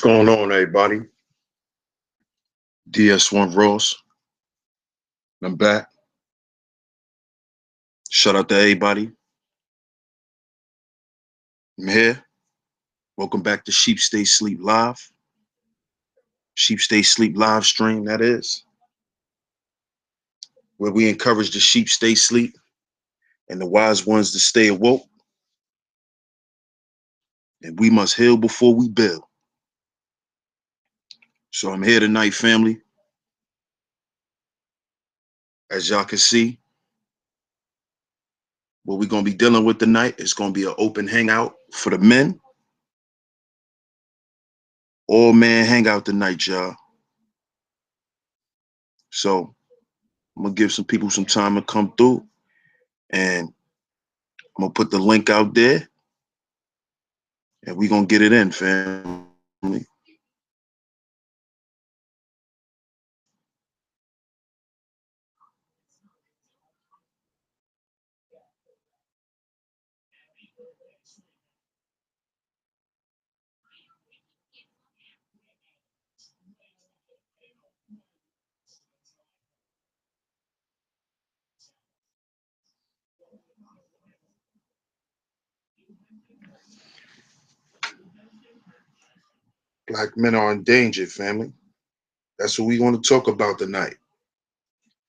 Going on, everybody? DS1 Ross. I'm back. Shout out to everybody. I'm here. Welcome back to Sheep Stay Sleep Live. Sheep Stay Sleep live stream, that is. Where we encourage the sheep stay sleep and the wise ones to stay awoke. And we must heal before we build. So I'm here tonight, family. As y'all can see, what we're going to be dealing with tonight is going to be an open hangout for the men. All man hangout tonight, y'all. So I'm going to give some people some time to come through. And I'm going to put the link out there. And we're going to get it in, family. Black men are endangered, family. That's what we want to talk about tonight.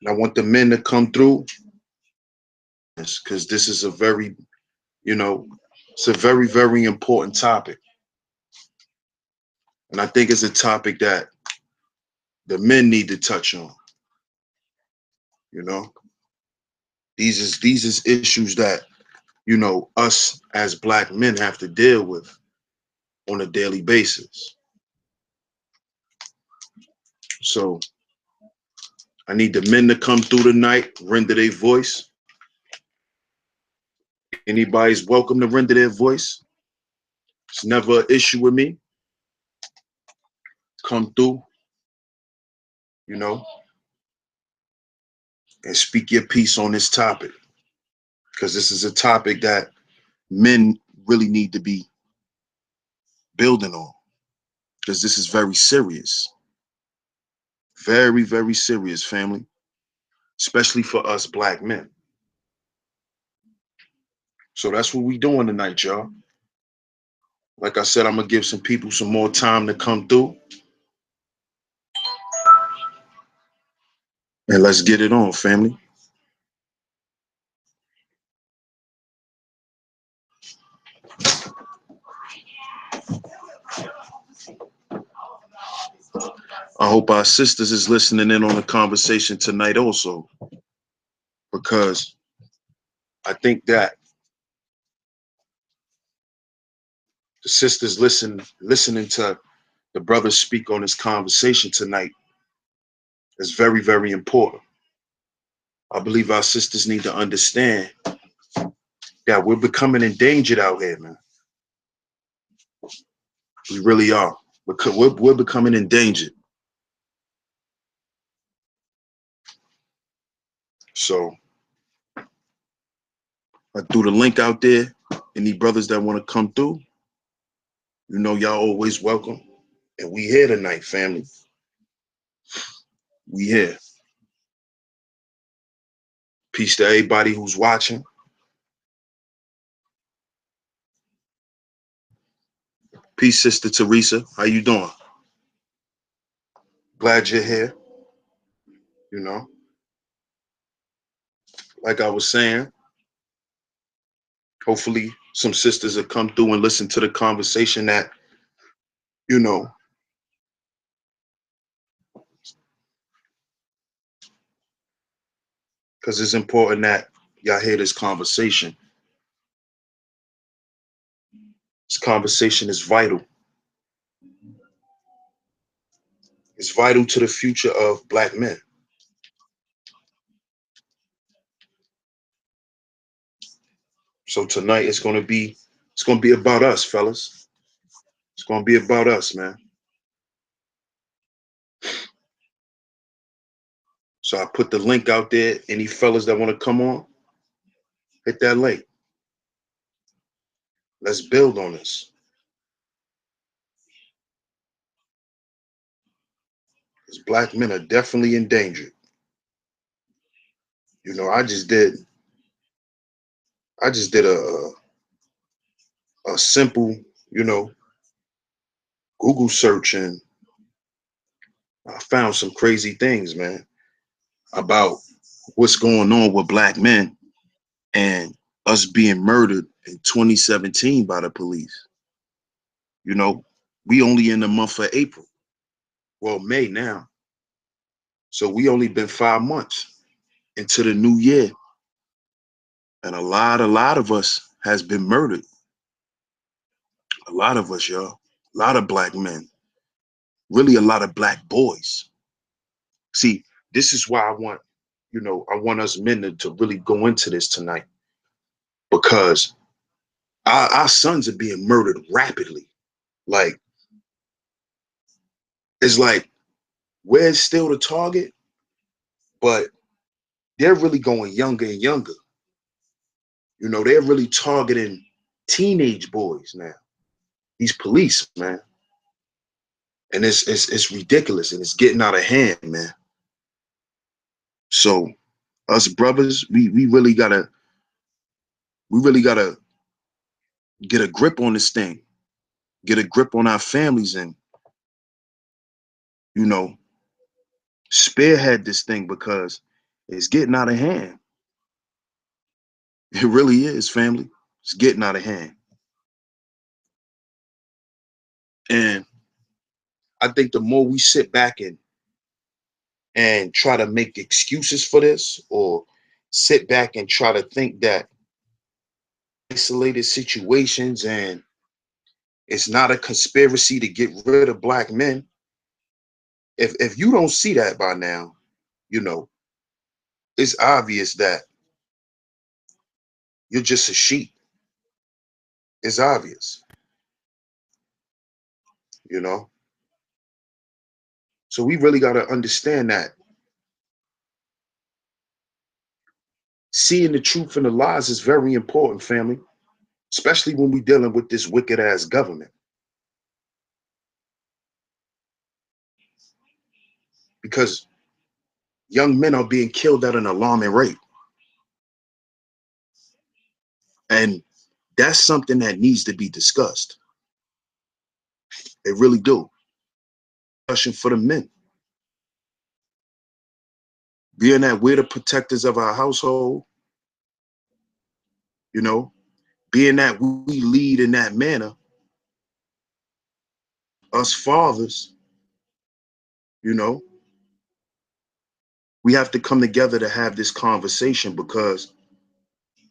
And I want the men to come through because this is a very, it's a very, very important topic. And I think it's a topic that the men need to touch on. These is issues that, us as black men have to deal with on a daily basis. So I need the men to come through tonight, render their voice. Anybody's welcome to render their voice. It's never an issue with me. Come through, and speak your piece on this topic. Because this is a topic that men really need to be building on. Because this is very serious. Very, very serious, family. Especially for us black men. So that's what we doing tonight, y'all. Like I said, I'm going to give some people some more time to come through. And let's get it on, family. I hope our sisters is listening in on the conversation tonight also. Because I think that the sisters listening to the brothers speak on this conversation tonight is very, very important. I believe our sisters need to understand that we're becoming endangered out here, man. We really are. We're becoming endangered. So I threw the link out there. Any brothers that want to come through, y'all always welcome. And we here tonight, family. We here. Peace to everybody who's watching. Peace, Sister Teresa. How you doing? Glad you're here. Like I was saying, hopefully some sisters will come through and listen to the conversation that, because it's important that y'all hear this conversation. This conversation is vital. It's vital to the future of black men. So tonight it's gonna be about us, fellas. It's gonna be about us, man. So I put the link out there. Any fellas that want to come on, hit that link. Let's build on this. Black men are definitely endangered. You know, I just did a simple, you know, Google search, and I found some crazy things, man, about what's going on with black men and us being murdered in 2017 by the police. You know, we only in the month of April. Well, May now. So we only been 5 months into the new year. And a lot of us has been murdered. A lot of us, y'all. A lot of black men. Really a lot of black boys. See, this is why I want us men to really go into this tonight, because our sons are being murdered rapidly. Like, it's like we're still the target, but they're really going younger and younger. You know, they're really targeting teenage boys now. These police, man. And it's ridiculous, and it's getting out of hand, man. So us brothers, we really gotta get a grip on this thing, get a grip on our families, and you know, spearhead this thing, because it's getting out of hand. It really is, family. It's getting out of hand. And I think the more we sit back and try to make excuses for this, or sit back and try to think that isolated situations and it's not a conspiracy to get rid of black men. If you don't see that by now, you know, it's obvious that you're just a sheep. It's obvious, you know. So we really got to understand that seeing the truth and the lies is very important, family, especially when we're dealing with this wicked ass government. Because young men are being killed at an alarming rate. And that's something that needs to be discussed. They really do. Discussion for the men. Being that we're the protectors of our household, you know, being that we lead in that manner, us fathers, you know, we have to come together to have this conversation, because,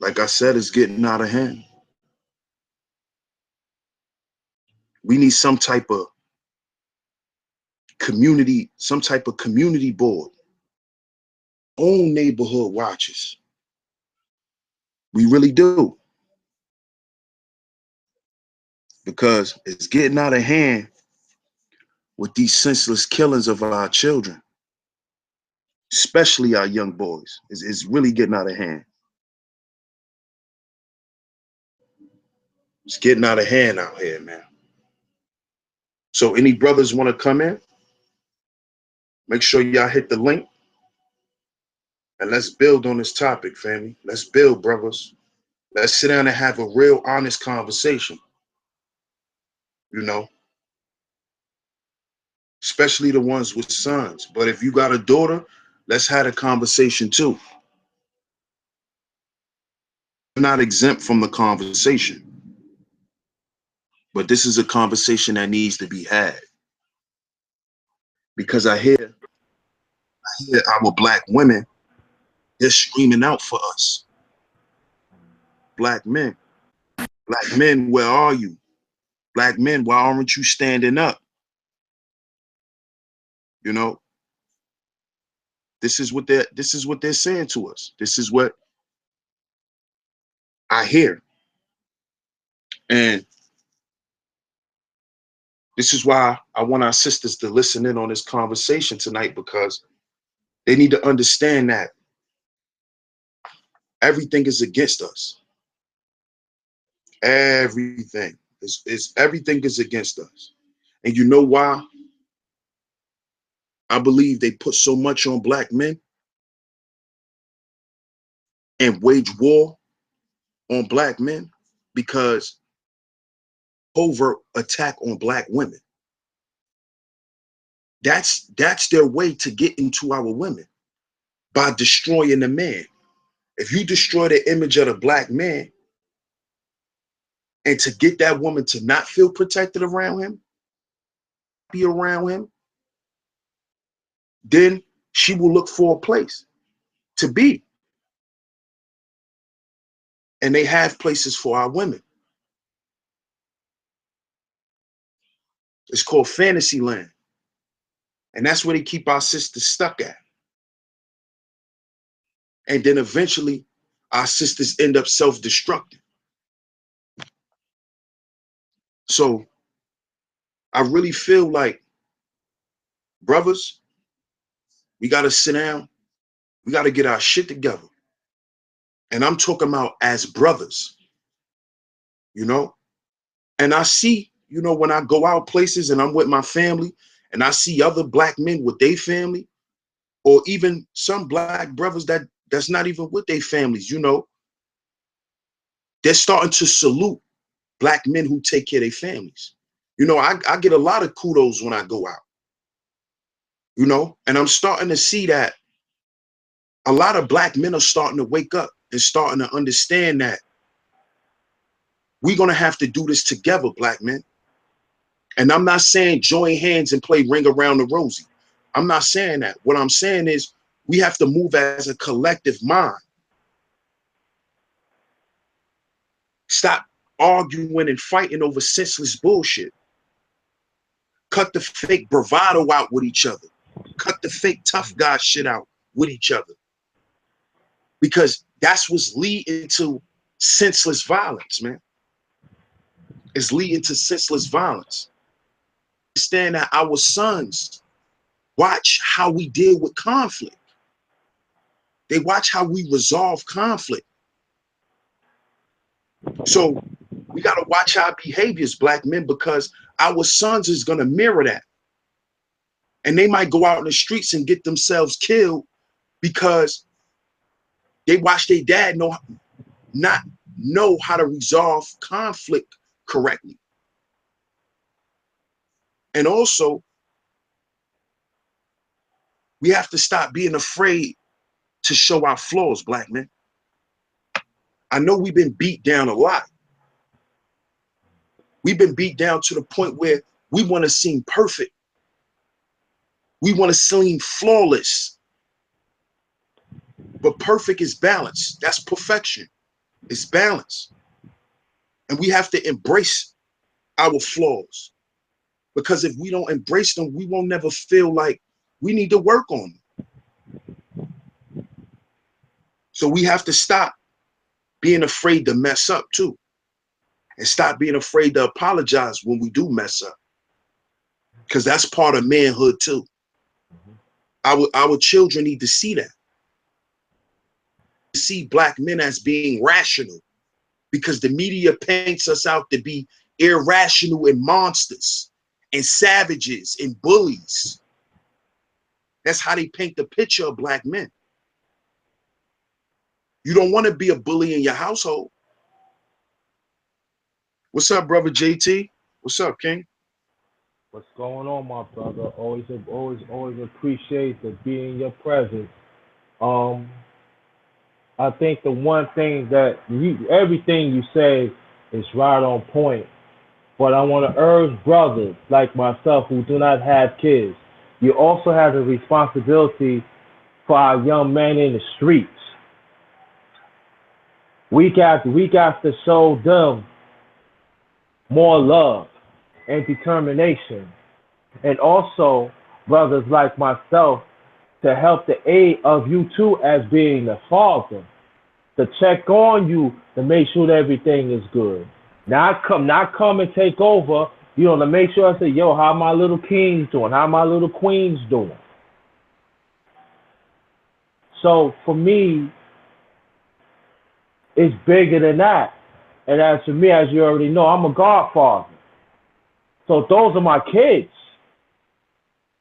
like I said, it's getting out of hand. We need some type of community board, own neighborhood watches. We really do, because it's getting out of hand with these senseless killings of our children, especially our young boys. It's really getting out of hand. It's getting out of hand out here, man. So any brothers want to come in, make sure y'all hit the link, and let's build on this topic, family. Let's build, brothers. Let's sit down and have a real honest conversation, you know, especially the ones with sons. But if you got a daughter, let's have a conversation too. You're not exempt from the conversation, but this is a conversation that needs to be had, because I hear our black women, they're screaming out for us. Black men, black men, where are you? Black men, why aren't you standing up? You know, this is what they're saying to us. This is what I hear. And this is why I want our sisters to listen in on this conversation tonight, because they need to understand that everything is against us. Everything is against us. And you know why? I believe they put so much on black men and wage war on black men because covert attack on black women. That's their way to get into our women, by destroying the man. If you destroy the image of the black man, and to get that woman to not feel protected around him, be around him, then she will look for a place to be. And they have places for our women. It's called fantasy land. And that's where they keep our sisters stuck at. And then eventually our sisters end up self-destructing. So I really feel like, brothers, we got to sit down. We got to get our shit together. And I'm talking about as brothers, you know? And I see, you know, when I go out places and I'm with my family and I see other black men with their family, or even some black brothers that's not even with their families, you know, they're starting to salute black men who take care of their families. You know, I get a lot of kudos when I go out, you know, and I'm starting to see that a lot of black men are starting to wake up and starting to understand that we're going to have to do this together, black men. And I'm not saying join hands and play ring around the rosy. I'm not saying that. What I'm saying is we have to move as a collective mind. Stop arguing and fighting over senseless bullshit. Cut the fake bravado out with each other. Cut the fake tough guy shit out with each other. Because that's what's leading to senseless violence, man. It's leading to senseless violence. Understand that our sons watch how we deal with conflict. They watch how we resolve conflict. So we got to watch our behaviors, black men, because our sons is going to mirror that. And they might go out in the streets and get themselves killed because they watch their dad not know how to resolve conflict correctly. And also, we have to stop being afraid to show our flaws, black men. I know we've been beat down a lot. We've been beat down to the point where we want to seem perfect. We want to seem flawless. But perfect is balance. That's perfection. It's balance. And we have to embrace our flaws. Because if we don't embrace them, we won't never feel like we need to work on them. So we have to stop being afraid to mess up too. And stop being afraid to apologize when we do mess up. Because that's part of manhood too. Our children need to see that. See black men as being rational, because the media paints us out to be irrational and monsters and savages and bullies. That's how they paint the picture of black men. You don't want to be a bully in your household. What's up, brother JT? What's up, King? What's going on, my brother? Always appreciate the being in your presence. Um, I think the one thing that everything you say is right on point. But I want to urge brothers like myself who do not have kids. You also have a responsibility for our young men in the streets. We got to show them more love and determination. And also, brothers like myself, to help the aid of you too as being the father, to check on you to make sure that everything is good. Not come and take over, to make sure I say, yo, how my little kings doing? How my little queens doing? So for me, it's bigger than that. And as for me, as you already know, I'm a godfather. So those are my kids.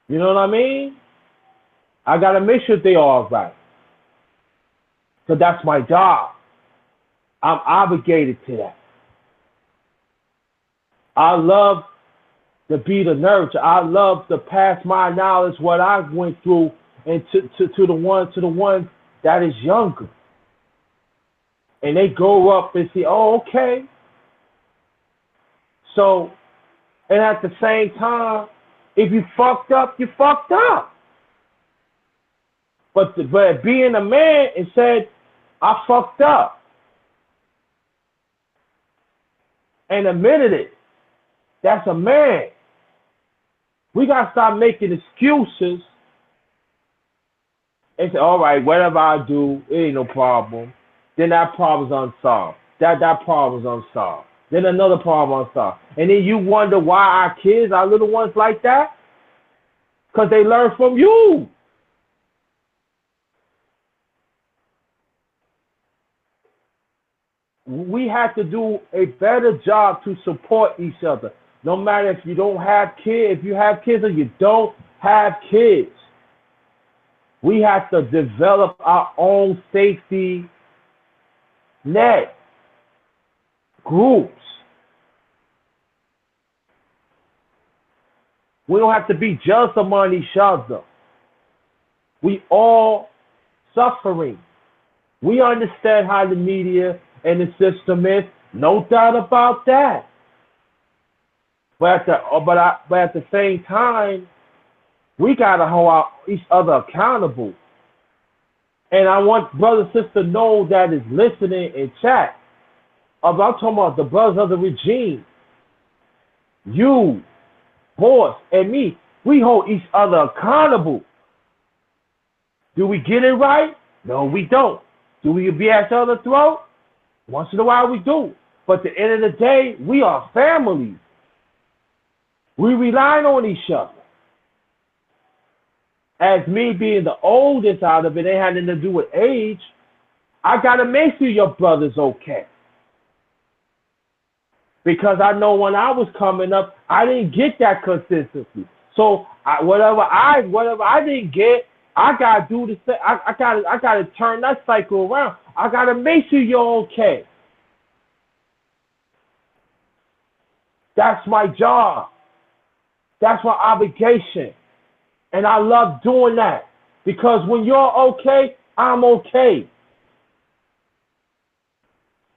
You know what I mean? I gotta make sure they all right. So that's my job. I'm obligated to that. I love to be the nurture. I love to pass my knowledge, what I went through, and to the ones that is younger. And they grow up and see, oh, okay. So, and at the same time, if you fucked up, you fucked up. But being a man and said, I fucked up, and admitted it, that's a man. We got to stop making excuses and say, all right, whatever I do, it ain't no problem. Then that problem's unsolved. That problem's unsolved. Then another problem unsolved. And then you wonder why our kids, our little ones like that? Because they learn from you. We have to do a better job to support each other. No matter if you don't have kids, if you have kids or you don't have kids. We have to develop our own safety net groups. We don't have to be jealous among each other. We all suffering. We understand how the media and the system is, no doubt about that. But at the same time, we gotta hold each other accountable. And I want brothers and sisters to know that is listening in chat. I'm talking about the brothers of the regime. You, boss, and me, we hold each other accountable. Do we get it right? No, we don't. Do we be at each other's throat? Once in a while we do. But at the end of the day, we are families. We rely on each other. As me being the oldest out of it, it had nothing to do with age. I got to make sure your brother's okay. Because I know when I was coming up, I didn't get that consistency. So whatever I didn't get, I gotta do the same. I gotta turn that cycle around. I gotta make sure you're okay. That's my job. That's my obligation. And I love doing that. Because when you're okay, I'm okay.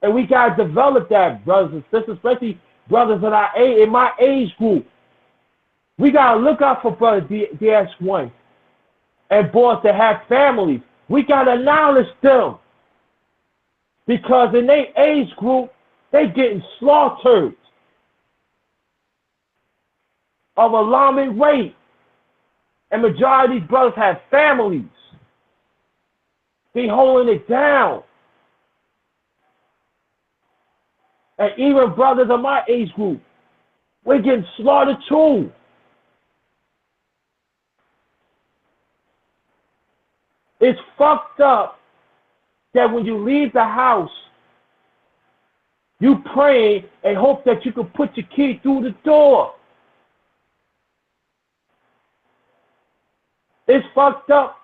And we got to develop that, brothers and sisters, especially brothers in my age group. We got to look out for brother DS1 and boys that have families. We got to acknowledge them. Because in their age group, they getting slaughtered of alarming rate. And majority of these brothers have families. They holding it down. And even brothers of my age group, we're getting slaughtered too. It's fucked up that when you leave the house, you pray and hope that you can put your key through the door. It's fucked up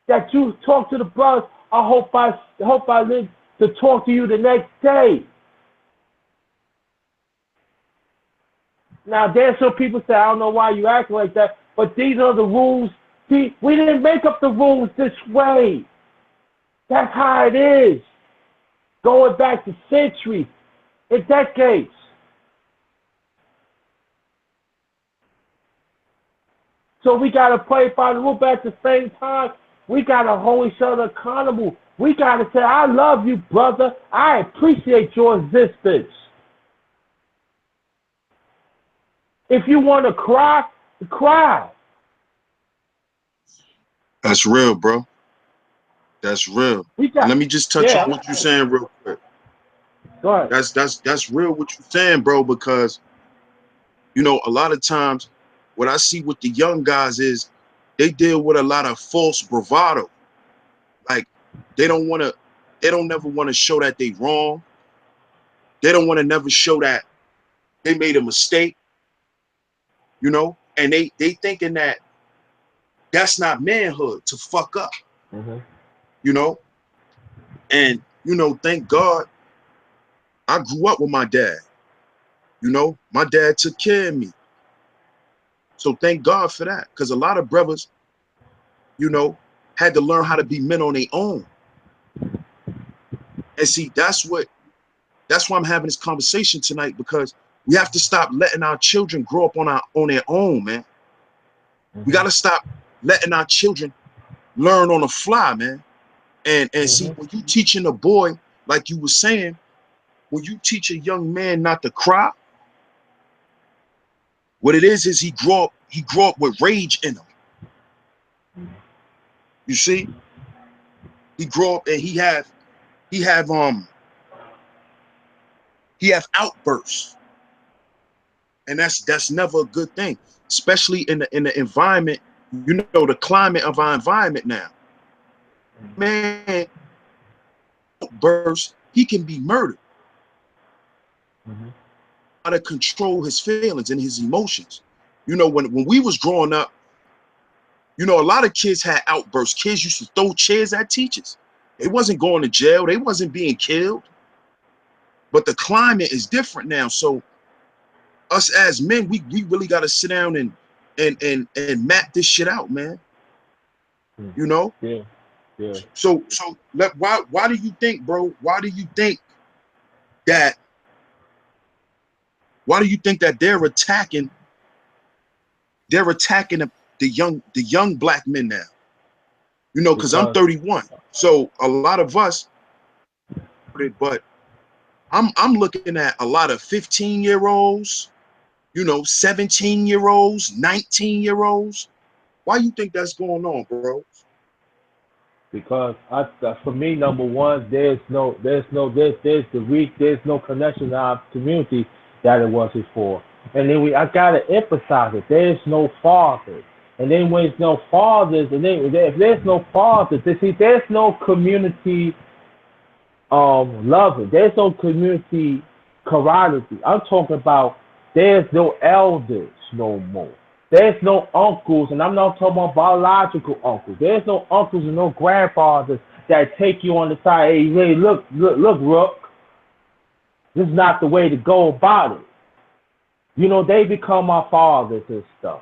that you talk to the brothers. I hope I live to talk to you the next day. Now, there's some people say, I don't know why you act like that, but these are the rules. See, we didn't make up the rules this way. That's how it is. Going back to centuries and decades. So we got to play by the rule, but at the same time, we got to hold each other accountable. We got to say, I love you, brother. I appreciate your existence. If you want to cry, cry. That's real, bro. That's real. Let me just touch on what you're saying real quick. Go ahead. That's real what you're saying, bro, because you know, a lot of times what I see with the young guys is they deal with a lot of false bravado. Like they don't never want to show that they wrong. They don't want to never show that they made a mistake, you know, and they thinking that that's not manhood to fuck up, Mm-hmm. you know? And, you know, thank God I grew up with my dad. You know, my dad took care of me. So thank God for that. Because a lot of brothers, you know, had to learn how to be men on their own. And see, that's why I'm having this conversation tonight, because we have to stop letting our children grow up on their own, man. We got to stop letting our children learn on the fly, man. And see, when you teaching a boy, like you were saying, when you teach a young man not to cry, what it is he grow up with rage in him. You see, he grow up and he have outbursts, and that's never a good thing, especially in the environment. You know, the climate of our environment now, man. Outbursts, he can be murdered. How to control his feelings and his emotions. You know, when we was growing up, you know, a lot of kids had outbursts. Kids used to throw chairs at teachers. They wasn't going to jail. They wasn't being killed. But the climate is different now. So us as men, we really got to sit down and map this shit out, man. You know? Yeah. Yeah. So why do you think, bro? Why do you think that they're attacking the young black men now? You know, because I'm 31. So a lot of us, but I'm looking at a lot of 15-year-olds, you know, 17-year-olds, 19-year-olds. Why you think that's going on, bro? Because for me, number one, there's no connection to our community that it was before. And then I gotta emphasize it. There's no fathers. And then when there's no fathers, and then if there's no fathers, there's no community loving. There's no community camaraderie. I'm talking about there's no elders no more. There's no uncles, and I'm not talking about biological uncles. There's no uncles and no grandfathers that take you on the side. Hey, look, Rook. This is not the way to go about it. You know, they become our fathers and stuff.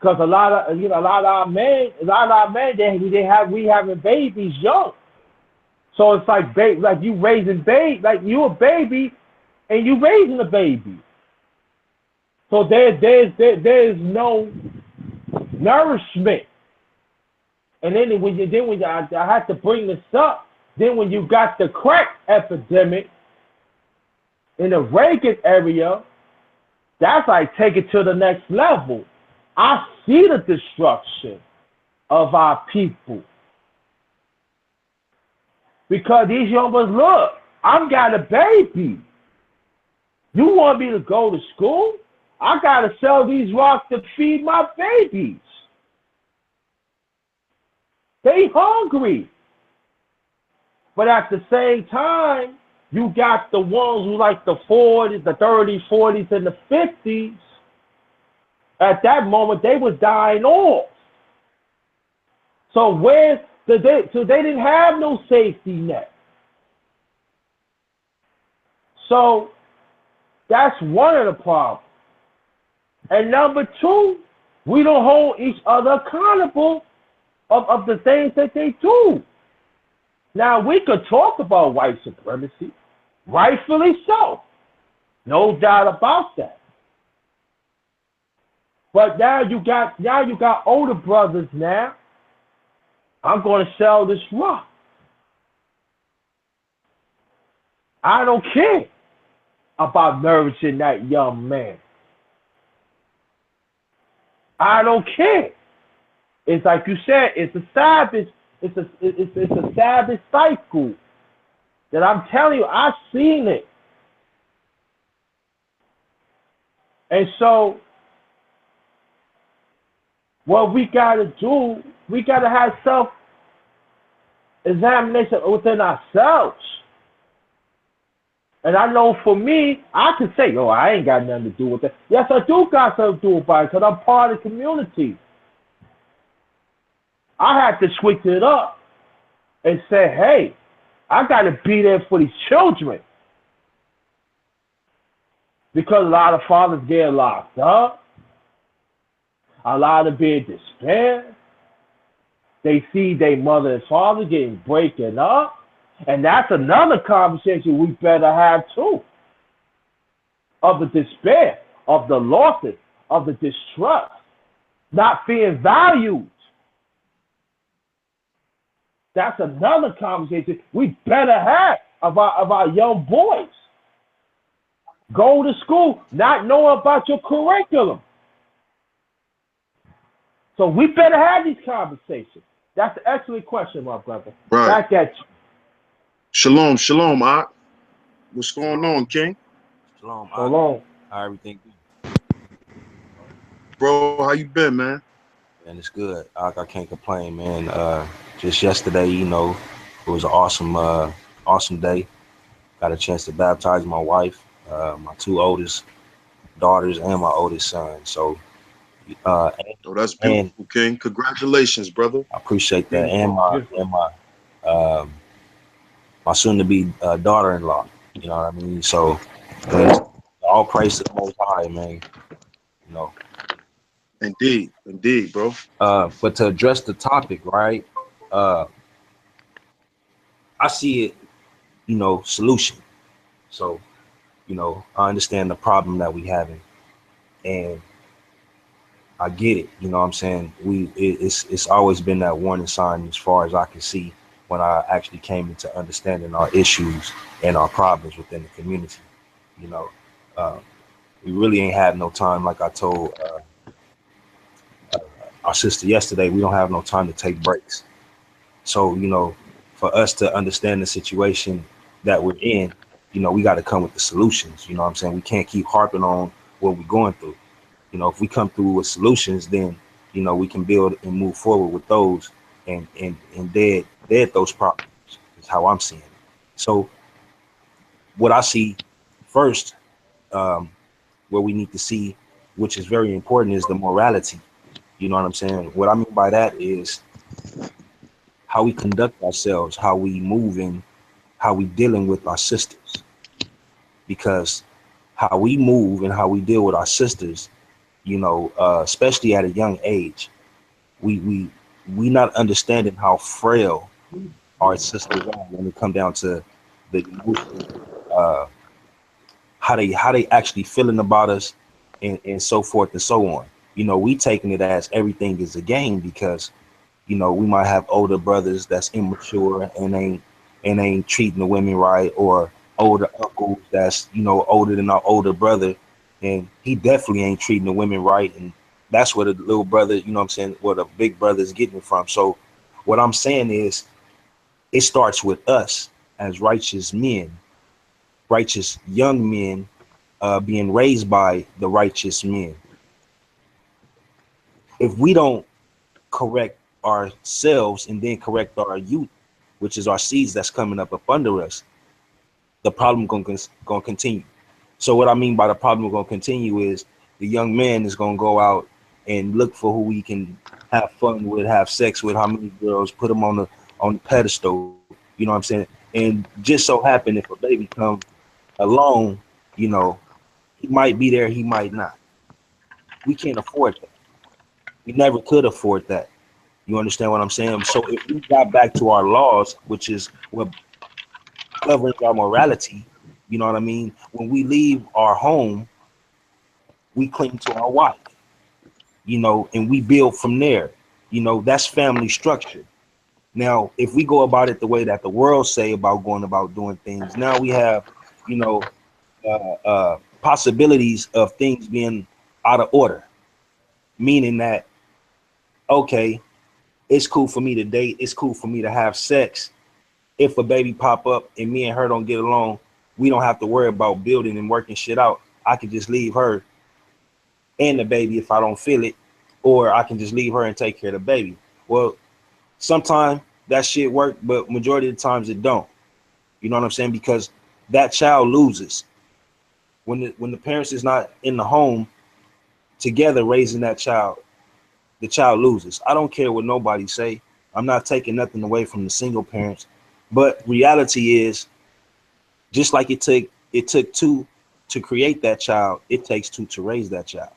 Because a lot of our men, we having babies young. So it's like you raising baby, like you a baby, and you raising a baby. So there's no nourishment. And then I had to bring this up. Then when you got the crack epidemic in the Reagan area, that's like take it to the next level. I see the destruction of our people. Because these young boys, look, I've got a baby. You want me to go to school? I got to sell these rocks to feed my babies. They hungry. But at the same time, you got the ones who like the 40s, the 30s, 40s, and the 50s. At that moment, they were dying off. So they didn't have no safety net. So that's one of the problems. And number two, we don't hold each other accountable of the things that they do. Now, we could talk about white supremacy, rightfully so. No doubt about that. But now you got older brothers now. I'm going to sell this rock. I don't care about nourishing that young man. I don't care. It's like you said, it's a savage, it's a savage cycle that I'm telling you, I've seen it. And so what we gotta do, we gotta have self-examination within ourselves. And I know for me, I could say, oh, I ain't got nothing to do with that. Yes, I do got something to do about it because I'm part of the community. I had to switch it up and say, hey, I got to be there for these children. Because a lot of fathers get locked up. A lot of be in despair. They see their mother and father getting breaking up. And that's another conversation we better have too. Of the despair, of the losses, of the distrust, not feeling valued. That's another conversation we better have of our young boys. Go to school, not know about your curriculum. So we better have these conversations. That's an excellent question, my brother. Right. Back at you. Shalom, shalom, Ak. What's going on, King? Shalom. Shalom. How everything good? Bro, how you been, man? Man, it's good. I can't complain, man. Just yesterday, you know, it was an awesome day. Got a chance to baptize my wife, my two oldest daughters, and my oldest son. So, Oh, that's and beautiful, King. Congratulations, brother. I appreciate that. Beautiful. And my soon-to-be daughter-in-law. You know what I mean? So, man, all praise to the Most High, man. You know. Indeed, indeed, bro. But to address the topic, right? I see it, you know, solution. So, you know, I understand the problem that we having, and I get it. You know what I'm saying? It's always been that warning sign as far as I can see when I actually came into understanding our issues and our problems within the community. You know, we really ain't had no time, like I told our sister yesterday, we don't have no time to take breaks. So, you know, for us to understand the situation that we're in, you know, we got to come with the solutions. You know what I'm saying? We can't keep harping on what we're going through. You know, if we come through with solutions, then, you know, we can build and move forward with those and dead those problems is how I'm seeing it. So what I see first, where we need to see, which is very important, is the morality. You know what I'm saying? What I mean by that is how we conduct ourselves, how we move, and how we dealing with our sisters. Because how we move and how we deal with our sisters, you know, especially at a young age, we not understanding how frail our sisters are when it come down to the emotions, uh, how they actually feeling about us, and so forth and so on. You know, we taking it as everything is a game because, you know, we might have older brothers that's immature and ain't treating the women right, or older uncles that's, you know, older than our older brother, and he definitely ain't treating the women right, and that's where the little brother, you know what I'm saying, where the big brother is getting it from. So what I'm saying is, it starts with us as righteous men, righteous young men, being raised by the righteous men. If we don't correct ourselves and then correct our youth, which is our seeds that's coming up under us, the problem gonna continue. So what I mean by the problem gonna continue is the young man is gonna go out and look for who he can have fun with, have sex with, how many girls, put them on the pedestal. You know what I'm saying? And just so happen if a baby come along, you know, he might be there, he might not. We can't afford that. We never could afford that. You understand what I'm saying? So if we got back to our laws, which is what governs our morality, you know what I mean? When we leave our home, we cling to our wife, you know, and we build from there. You know, that's family structure. Now, if we go about it the way that the world say about going about doing things, now we have, you know, possibilities of things being out of order, meaning that, okay, it's cool for me to date, it's cool for me to have sex. If a baby pop up and me and her don't get along, we don't have to worry about building and working shit out. I can just leave her and the baby if I don't feel it, or I can just leave her and take care of the baby. Well, sometimes that shit work, but majority of the times it don't. You know what I'm saying? Because that child loses when the parents is not in the home together raising that child. The child loses. I don't care what nobody say. I'm not taking nothing away from the single parents, but reality is, just like it took two to create that child, it takes two to raise that child.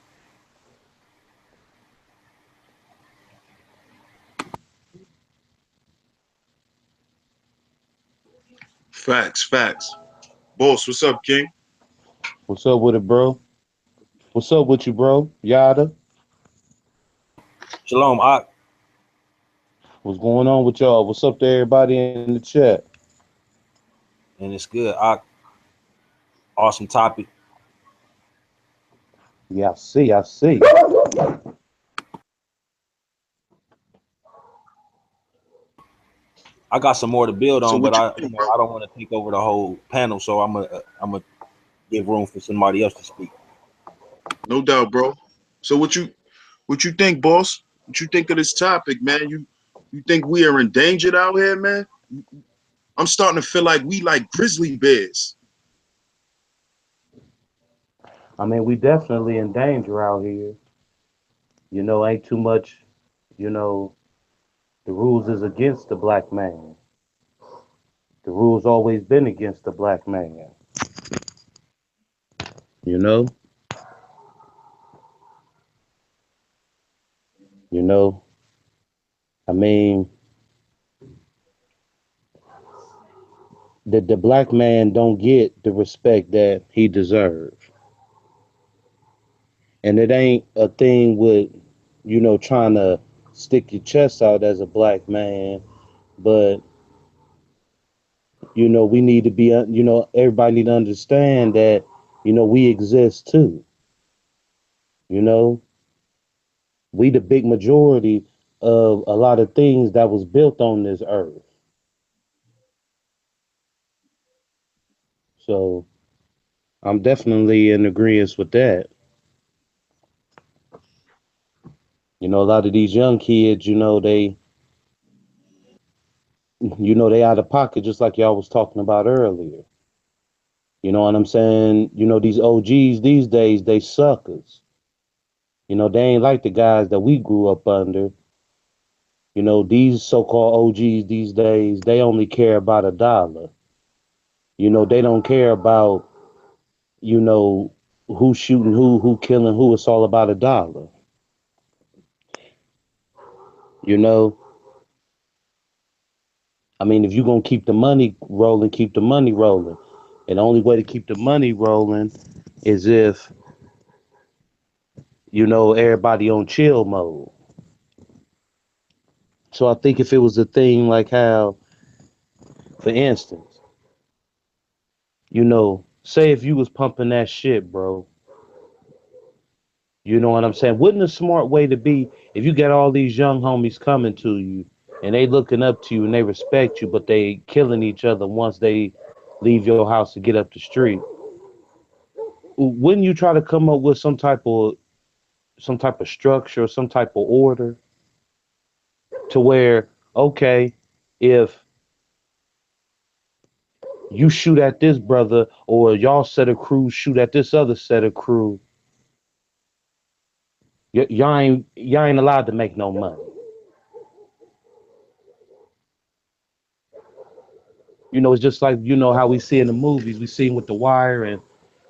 Facts, facts. Boss, what's up, King? What's up with it, bro? What's up with you, bro? Yada. Shalom, Ak, What's going on with y'all? What's up to everybody in the chat? and it's good. Ak, awesome topic. Yeah, I see. I see. I got some more to build So on, but what you I, think, bro? I don't want to take over the whole panel, so I'm gonna give room for somebody else to speak. No doubt, bro. So what you think, boss? What you think of this topic, man? You think we are endangered out here, man? I'm starting to feel like we like grizzly bears. I mean, we definitely in danger out here. Ain't too much. You know, the rules is against the black man. The rules always been against the black man. You know, you know. I mean, the black man don't get the respect that he deserves, and it ain't a thing with trying to stick your chest out as a black man, but we need to be, everybody need to understand that, we exist too. You know, we the big majority of a lot of things that was built on this earth. So I'm definitely in agreement with that. A lot of these young kids, they out of pocket, just like y'all was talking about earlier. You know what I'm saying? These OGs these days, they suckers. They ain't like the guys that we grew up under. These so-called OGs these days, they only care about a dollar. They don't care about, you know, who's shooting who killing who. It's all about a dollar. You know, I mean, if you're gonna keep the money rolling, keep the money rolling. And the only way to keep the money rolling is if, everybody on chill mode. So I think if it was a thing like how, for instance, say if you was pumping that shit, bro. You know what I'm saying? Wouldn't a smart way to be if you got all these young homies coming to you and they looking up to you and they respect you, but they killing each other once they leave your house to get up the street? Wouldn't you try to come up with some type of structure or some type of order to where, okay, if you shoot at this brother or y'all set of crew shoot at this other set of crew, y'all ain't allowed to make no money. It's just like how we see in the movies. We see with The Wire, and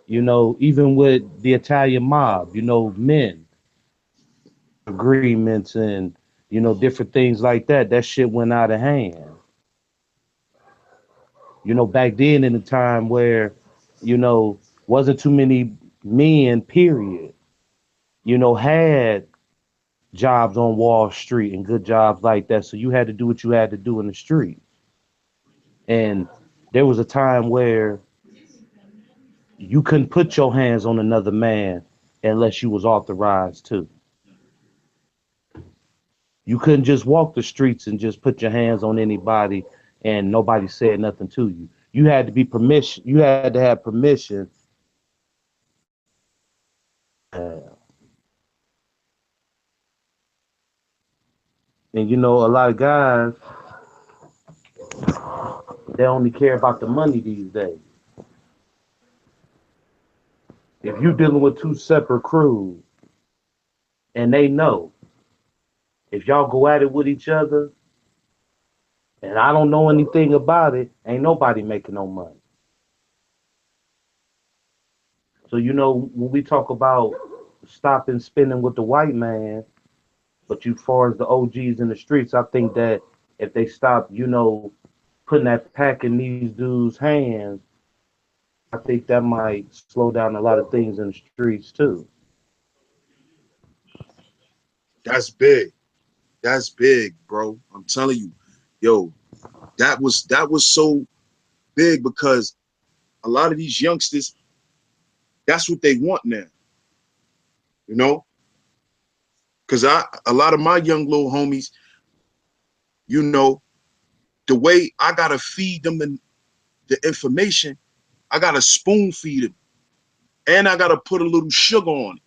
even with the Italian mob. Men agreements and different things like that. That shit went out of hand. Back then in the time where wasn't too many men. Period. Had jobs on Wall Street and good jobs like that. So you had to do what you had to do in the street. And there was a time where you couldn't put your hands on another man unless you was authorized to. You couldn't just walk the streets and just put your hands on anybody and nobody said nothing to you. You had to be permission. You had to have permission. And a lot of guys, they only care about the money these days. If you're dealing with two separate crews and they know if y'all go at it with each other, and I don't know anything about it, ain't nobody making no money. So when we talk about stopping spending with the white man, but you far as the OGs in the streets, I think that if they stop, putting that pack in these dudes' hands, I think that might slow down a lot of things in the streets too. That's big. That's big, bro. I'm telling you, yo, that was so big because a lot of these youngsters, that's what they want now, you know? Because a lot of my young little homies, you know, the way I gotta feed them the information, I gotta spoon feed them, and I gotta put a little sugar on it,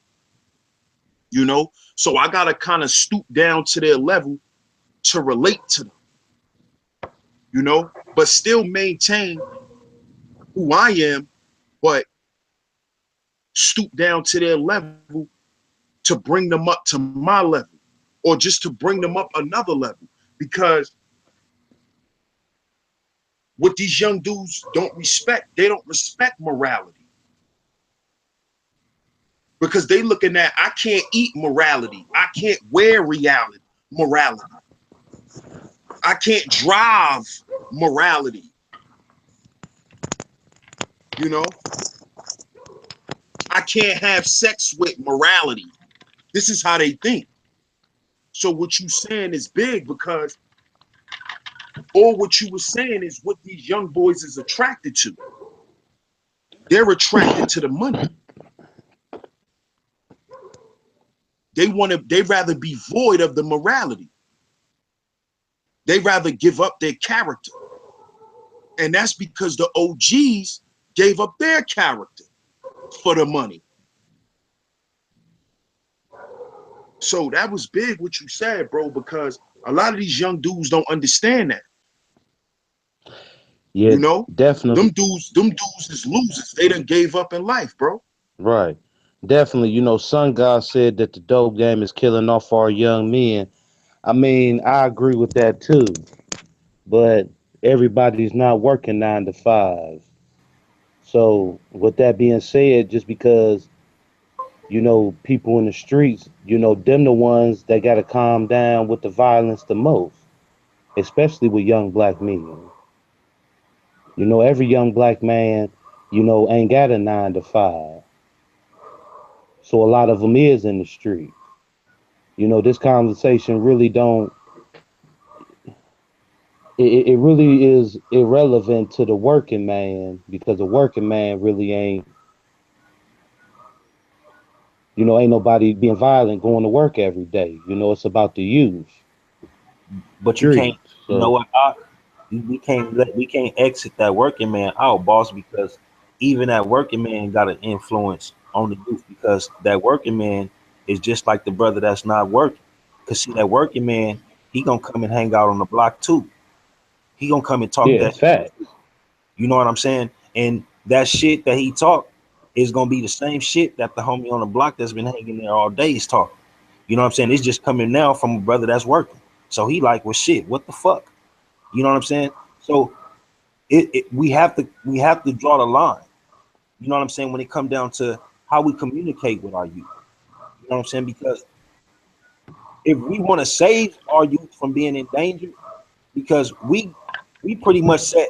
you know. So I gotta kind of stoop down to their level to relate to them, you know, but still maintain who I am, but stoop down to their level to bring them up to my level, or just to bring them up another level, because what these young dudes don't respect, they don't respect morality, because they looking at, I can't eat morality, I can't wear morality, I can't drive morality, you know, I can't have sex with morality. This is how they think. So what you saying is big, because all what you were saying is what these young boys is attracted to. They're attracted to the money. They rather be void of the morality. They rather give up their character. And that's because the OGs gave up their character for the money. So that was big what you said, bro, because a lot of these young dudes don't understand that. Yeah, You know? definitely. Them dudes is losers. They done gave up in life, bro. Right. Definitely. Sun God said that the dope game is killing off our young men. I mean, I agree with that too. But everybody's not working 9 to 5. So, with that being said, just because, people in the streets, them the ones that got to calm down with the violence the most, especially with young black men. Every young black man, ain't got a 9 to 5. So, a lot of them is in the street. This conversation really don't, it really is irrelevant to the working man, because the working man really ain't nobody being violent going to work every day. It's about the youth, But you can't, streets. you know So, what? We can't exit that working man out, boss, because even that working man got an influence on the youth, because that working man is just like the brother that's not working. Cause see, that working man, he gonna come and hang out on the block too. He gonna come and talk yeah, that. facts. You know what I'm saying? And that shit that he talk is gonna be the same shit that the homie on the block that's been hanging there all day is talking. You know what I'm saying? It's just coming now from a brother that's working. So he like, well, shit, what the fuck? You know what I'm saying? So we have to draw the line. You know what I'm saying? When it come down to how we communicate with our youth. You know what I'm saying? Because if we want to save our youth from being endangered, because we pretty much set,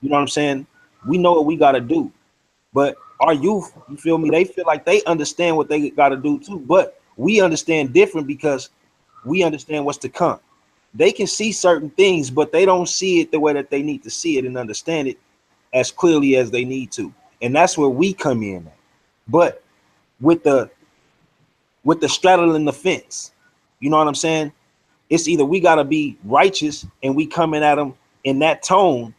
you know what I'm saying? We know what we gotta do. But our youth, you feel me? They feel like they understand what they gotta do too. But we understand different because we understand what's to come. They can see certain things, but they don't see it the way that they need to see it and understand it as clearly as they need to. And that's where we come in at. But with the straddling the fence, you know what I'm saying? It's either we gotta be righteous and we coming at them in that tone,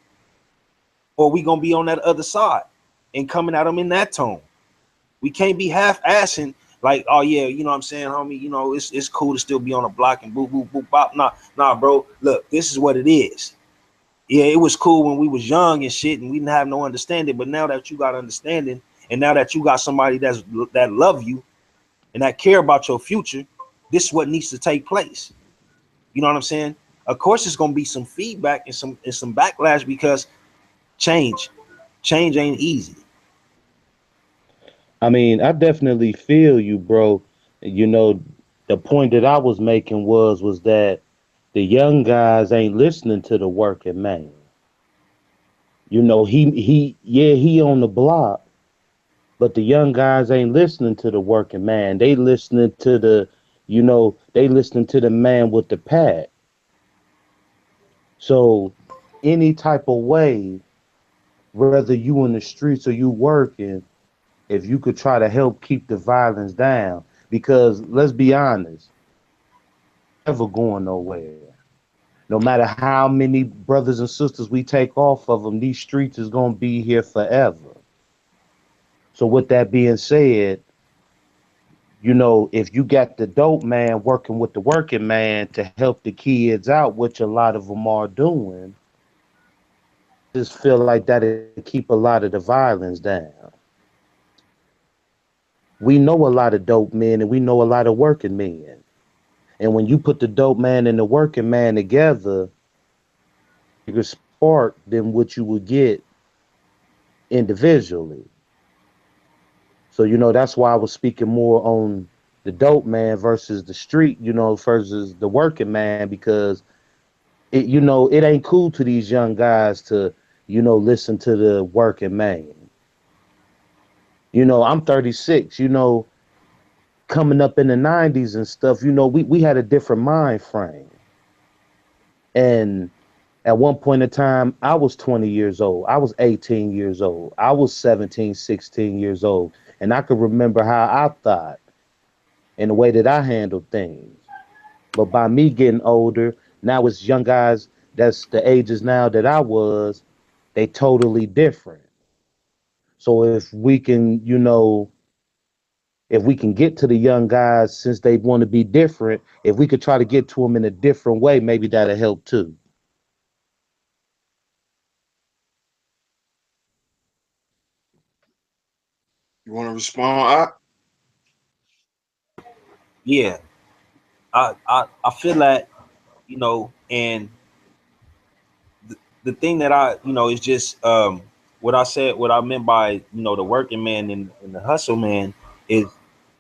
or we gonna be on that other side and coming at them in that tone. We can't be half-assing like, oh yeah, you know what I'm saying, homie, it's cool to still be on a block and boo boo boo bop. Nah, bro. Look, this is what it is. Yeah, it was cool when we was young and shit and we didn't have no understanding, but now that you got understanding and now that you got somebody that love you and that care about your future, this is what needs to take place. You know what I'm saying? of course it's gonna be some feedback and some backlash because change ain't easy. I mean, I definitely feel you, bro. You know, the point that I was making was that the young guys ain't listening to the working man. You know, he on the block, but the young guys ain't listening to the working man. They listening to they listening to the man with the pad. So any type of way, whether you in the streets or you working, if you could try to help keep the violence down, because let's be honest, never going nowhere. No matter how many brothers and sisters we take off of them, these streets is gonna be here forever. So with that being said, if you got the dope man working with the working man to help the kids out, which a lot of them are doing, just feel like that'll keep a lot of the violence down. We know a lot of dope men and we know a lot of working men. And when you put the dope man and the working man together, bigger spark than what you would get individually. So, that's why I was speaking more on the dope man versus the street, versus the working man, because it ain't cool to these young guys to, listen to the working man. I'm 36, coming up in the 90s and stuff, we had a different mind frame. And at one point in time, I was 20 years old. I was 18 years old. I was 17, 16 years old. And I could remember how I thought and the way that I handled things. But by me getting older, now it's young guys that's the ages now that I was, they totally different. So if we can get to the young guys since they want to be different, if we could try to get to them in a different way, maybe that'll help too. You want to respond? Yeah, I feel that, and the thing that is just what I said, what I meant by, the working man and the hustle man is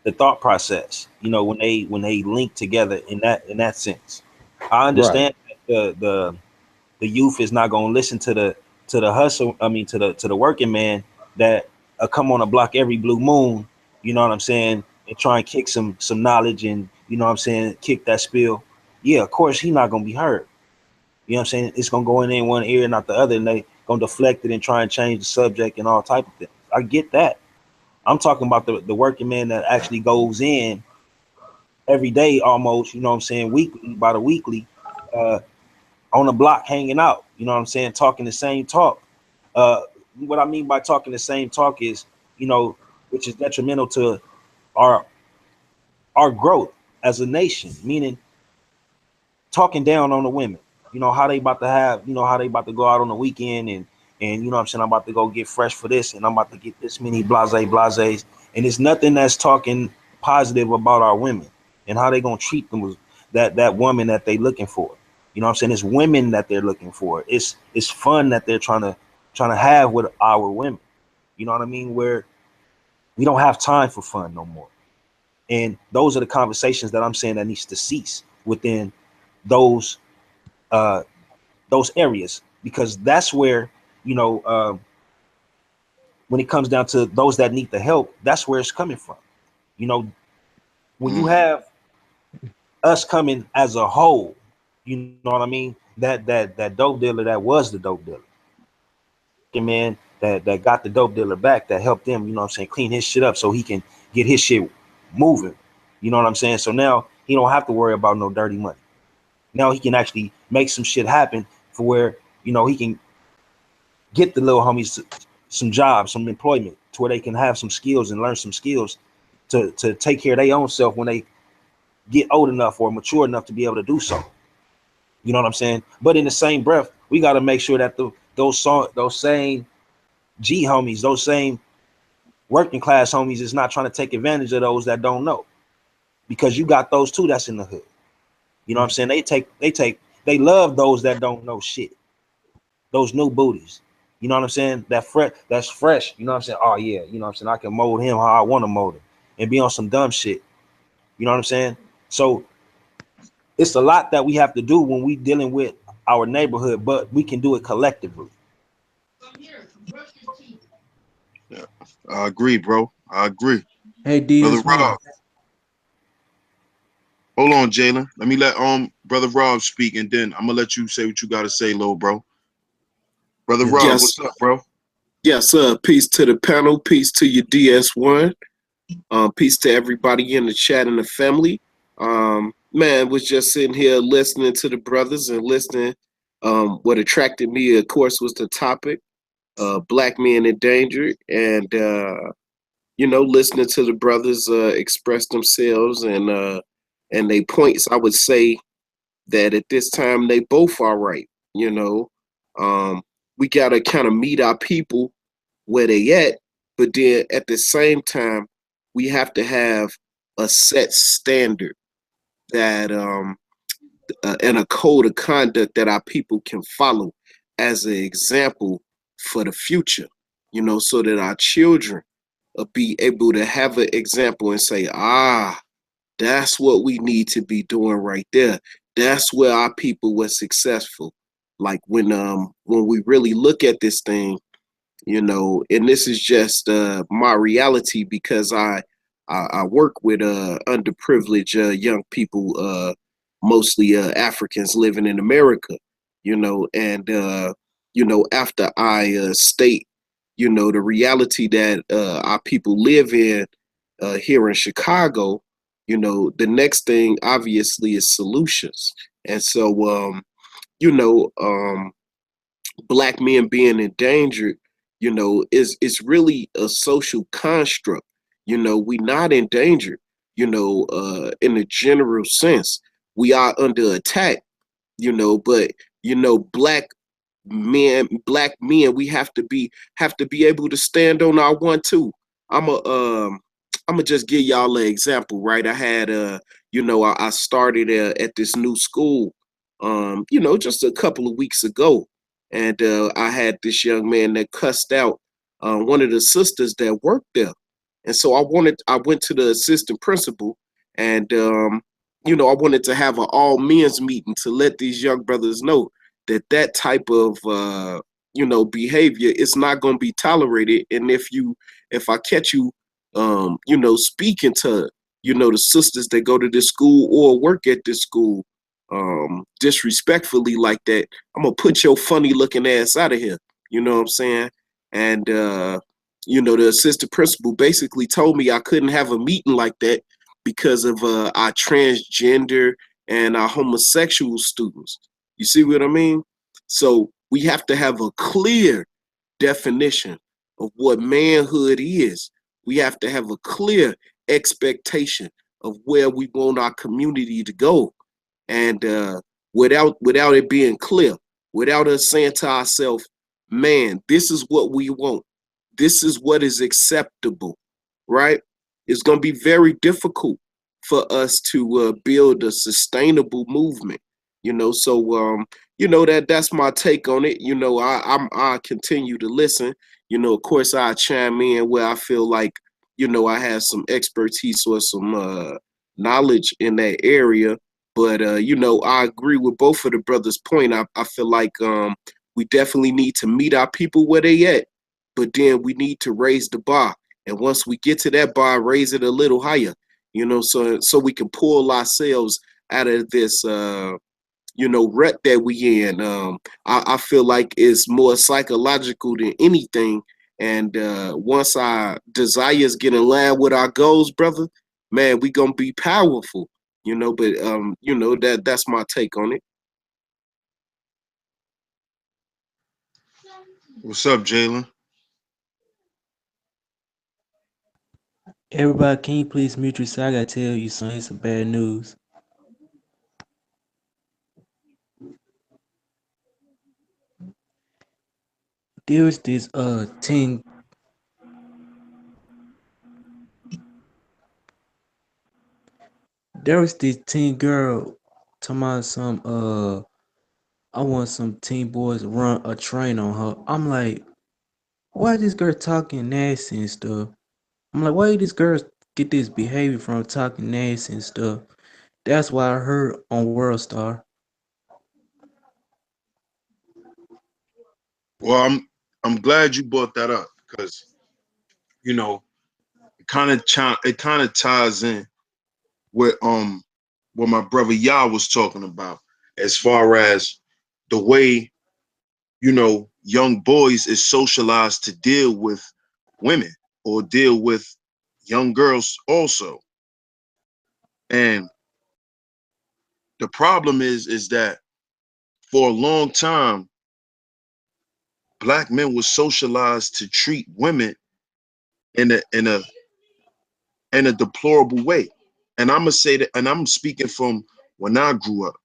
the thought process, when they link together in that sense. I Right. understand that the youth is not going to listen to the hustle, I mean to the working man that come on a block every blue moon, you know what I'm saying, and try and kick some knowledge, and what I'm saying, kick that spill. Yeah, of course he's not going to be heard. You know what I'm saying? It's gonna go in one ear and not the other, and they gonna deflect it and try and change the subject and all type of things. I get that. I'm talking about the working man that actually goes in every day almost, you know what I'm saying, weekly, by the weekly, uh, on the block hanging out, you know what I'm saying, talking the same talk. Uh, what I mean by talking the same talk is, which is detrimental to our our growth as a nation, meaning talking down on the women. How they about to have, how they about to go out on the weekend, and you know what I'm saying, I'm about to go get fresh for this, and I'm about to get this many blase. And it's nothing that's talking positive about our women and how they gonna treat them with that woman that they looking for. You know what I'm saying? It's women that they're looking for. It's fun that they're trying to have with our women. You know what I mean? Where we don't have time for fun no more. And those are the conversations that I'm saying that needs to cease within those uh those areas, because that's where, you know uh, when it comes down to those that need the help, that's where it's coming from. you know when you Mm. have us coming as a whole, you know what I mean, that dope dealer that was the dope dealer, and man, that got the dope dealer back, that helped them, you know what I'm saying, clean his shit up so he can get his shit moving. You know what I'm saying? So now he don't have to worry about no dirty money. Now he can actually make some shit happen for where, he can get the little homies some jobs, some employment, to where they can have some skills and learn some skills to take care of their own self when they get old enough or mature enough to be able to do so. You know what I'm saying? But in the same breath, we got to make sure that those same G homies, those same working class homies, is not trying to take advantage of those that don't know, because you got those too that's in the hood. You know what I'm saying? They take They love those that don't know shit. Those new booties. You know what I'm saying? That's fresh. You know what I'm saying? Oh yeah, you know what I'm saying? I can mold him how I want to mold him and be on some dumb shit. You know what I'm saying? So it's a lot that we have to do when we dealing with our neighborhood, but we can do it collectively. Yeah, I agree, bro. I agree. Hey, Brother DS1. Rob, hold on, Jalen. Let me let brother Rob speak, and then I'm gonna let you say what you gotta say, little bro. Brother Yeah. Rob, Yes, what's up, bro? yes, sir. Peace to the panel. Peace to your DS1. Peace to everybody in the chat and the family. Man, was just sitting here listening to the brothers and listening. What attracted me, of course, was the topic, black men endangered, and listening to the brothers express themselves and they points. I would say that at this time they both are right. Um, we gotta kind of meet our people where they at, but then at the same time, we have to have a set standard that and a code of conduct that our people can follow as an example for the future. So that our children be able to have an example and say, that's what we need to be doing right there. That's where our people were successful. Like when we really look at this thing, and this is just my reality because I work with underprivileged young people, mostly Africans living in America, and after I state the reality that our people live in here in Chicago, the next thing obviously is solutions. And so you know um black men being endangered, is really a social construct. We not endangered, in a general sense. We are under attack, but black men, we have to be able to stand on our 1 2. I'm a I'm gonna just give y'all an example, right? I had I started at this new school, just a couple of weeks ago, and I had this young man that cussed out one of the sisters that worked there, and so I went to the assistant principal, and I wanted to have an all men's meeting to let these young brothers know that type of behavior is not going to be tolerated, and if I catch you speaking to the sisters that go to this school or work at this school disrespectfully like that, I'm gonna put your funny looking ass out of here. You know what I'm saying? And the assistant principal basically told me I couldn't have a meeting like that because of our transgender and our homosexual students. You see what I mean? So we have to have a clear definition of what manhood is. We have to have a clear expectation of where we want our community to go. And without it being clear, without us saying to ourselves, man, this is what we want. This is what is acceptable, right? It's going to be very difficult for us to build a sustainable movement. So that's my take on it. I continue to listen. Of course, I chime in where I feel like I have some expertise or some knowledge in that area. But I agree with both of the brothers' point. I feel like we definitely need to meet our people where they at, but then we need to raise the bar. And once we get to that bar, raise it a little higher. So we can pull ourselves out of this rut that we in. I feel like it's more psychological than anything. And once our desires get in line with our goals, brother, man, we gonna be powerful. But that's my take on it. What's up, Jalen? Everybody, can you please mute yourself? I gotta tell you something. Some bad news. There was this teen. There was this teen girl talking about some I want some teen boys to run a train on her. I'm like, why this girl talking nasty and stuff? I'm like, why these girls get this behavior from talking nasty and stuff? That's why I heard on World Star. Well, I'm glad you brought that up because you know it kind of ties in with what my brother Yah was talking about as far as the way young boys is socialized to deal with women or deal with young girls also. And the problem is that for a long time black men were socialized to treat women in a deplorable way. And I'm gonna say that, and I'm speaking from when I grew up.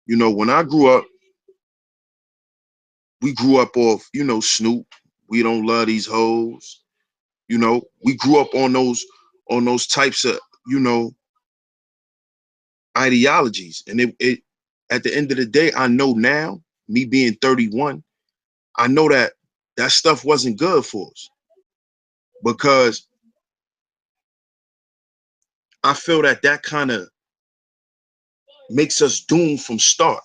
When I grew up, we grew up off, Snoop. We don't love these hoes. We grew up on those types of, you know, ideologies. And it at the end of the day, I know now, me being 31, I know that that stuff wasn't good for us because I feel that that kind of makes us doomed from start.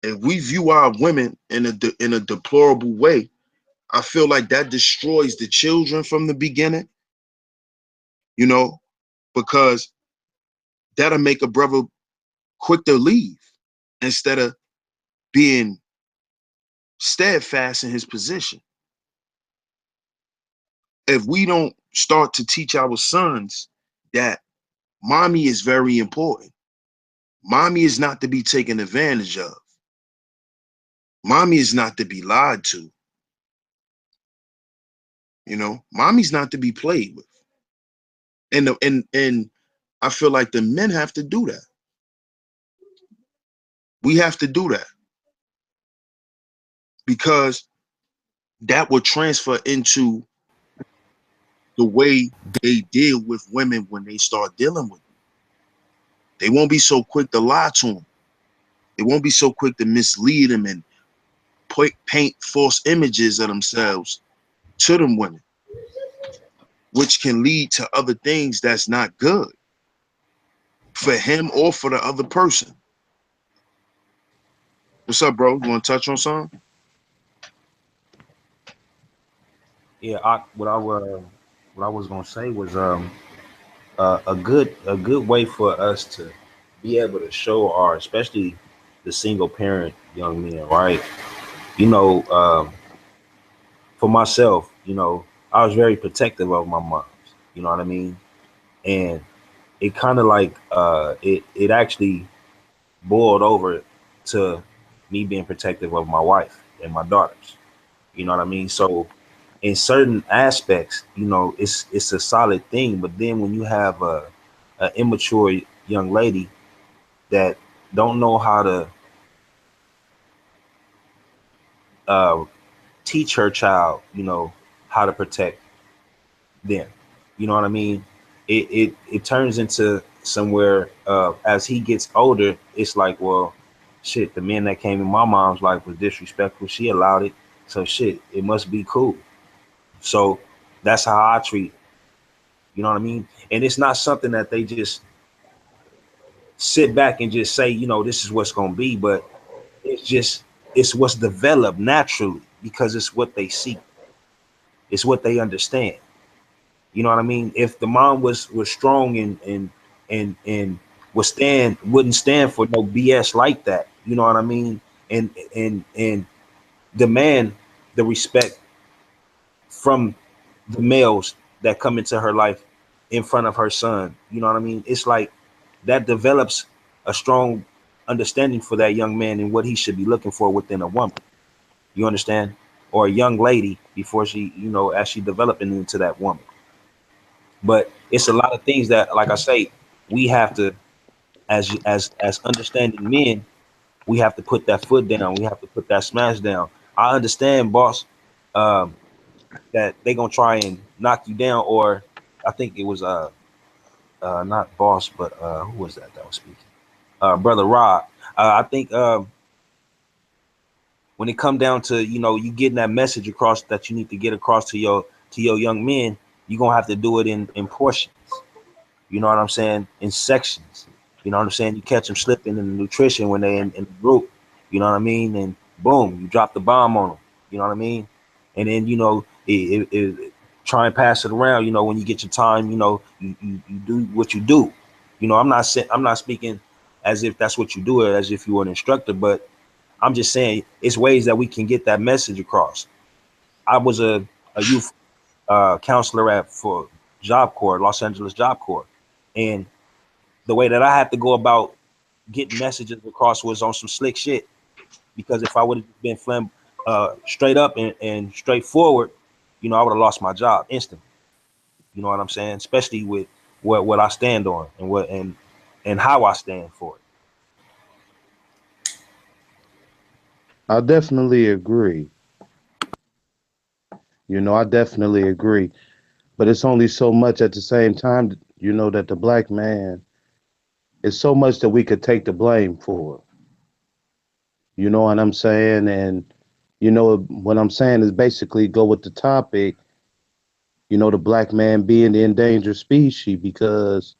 If we view our women in a deplorable way, I feel like that destroys the children from the beginning, you know, because that'll make a brother quick to leave instead of being steadfast in his position. If we don't start to teach our sons that mommy is very important, mommy is not to be taken advantage of, mommy is not to be lied to, mommy's not to be played with. And I feel like the men have to do that. We have to do that because that will transfer into the way they deal with women when they start dealing with them. They won't be so quick to lie to them. They won't be so quick to mislead them and paint false images of themselves to them women, which can lead to other things that's not good for him or for the other person. What's up, bro? You want to touch on something? Yeah, what I was gonna say was a good way for us to be able to show our, especially the single parent young men, right? You know, for myself, I was very protective of my moms. You know what I mean? And it kind of like it actually boiled over to me being protective of my wife and my daughters. You know what I mean? So in certain aspects, it's a solid thing. But then when you have a immature young lady that don't know how to uh, teach her child, how to protect them. You know what I mean? It turns into somewhere as he gets older, it's like, well, shit, the men that came in my mom's life was disrespectful. She allowed it. So shit, it must be cool. So that's how I treat it. You know what I mean? And it's not something that they just sit back and just say, this is what's gonna be, but it's what's developed naturally because it's what they see. It's what they understand. You know what I mean? If the mom was strong and wouldn't stand for no BS like that, you know what I mean? And demand the respect from the males that come into her life in front of her son. You know what I mean? It's like that develops a strong understanding for that young man and what he should be looking for within a woman. You understand? Or a young lady before she, as she developing into that woman. But it's a lot of things that, like I say, we have to, as understanding men, we have to put that foot down. We have to put that smash down. I understand, boss, um, that they gonna try and knock you down, or I think it was not boss, but who was that was speaking? Brother Rod. I think when it come down to, you getting that message across that you need to get across to your young men, you're gonna have to do it in portions. You know what I'm saying? In sections. You know what I'm saying? You catch them slipping in the nutrition when they in the group. You know what I mean? And boom, you drop the bomb on them. You know what I mean? And then, try and pass it around. When you get your time, you do what you do. I'm not speaking as if that's what you do, or as if you were an instructor, but I'm just saying it's ways that we can get that message across. I was a youth counselor for Job Corps, Los Angeles Job Corps, and the way that I had to go about getting messages across was on some slick shit. Because if I would have been straight up and straightforward, I would have lost my job instantly. You know what I'm saying? Especially with what I stand on and and how I stand for it. I definitely agree. I definitely agree. But it's only so much at the same time, that the black man is so much that we could take the blame for. You know what I'm saying? And what I'm saying is basically go with the topic, the black man being the endangered species, because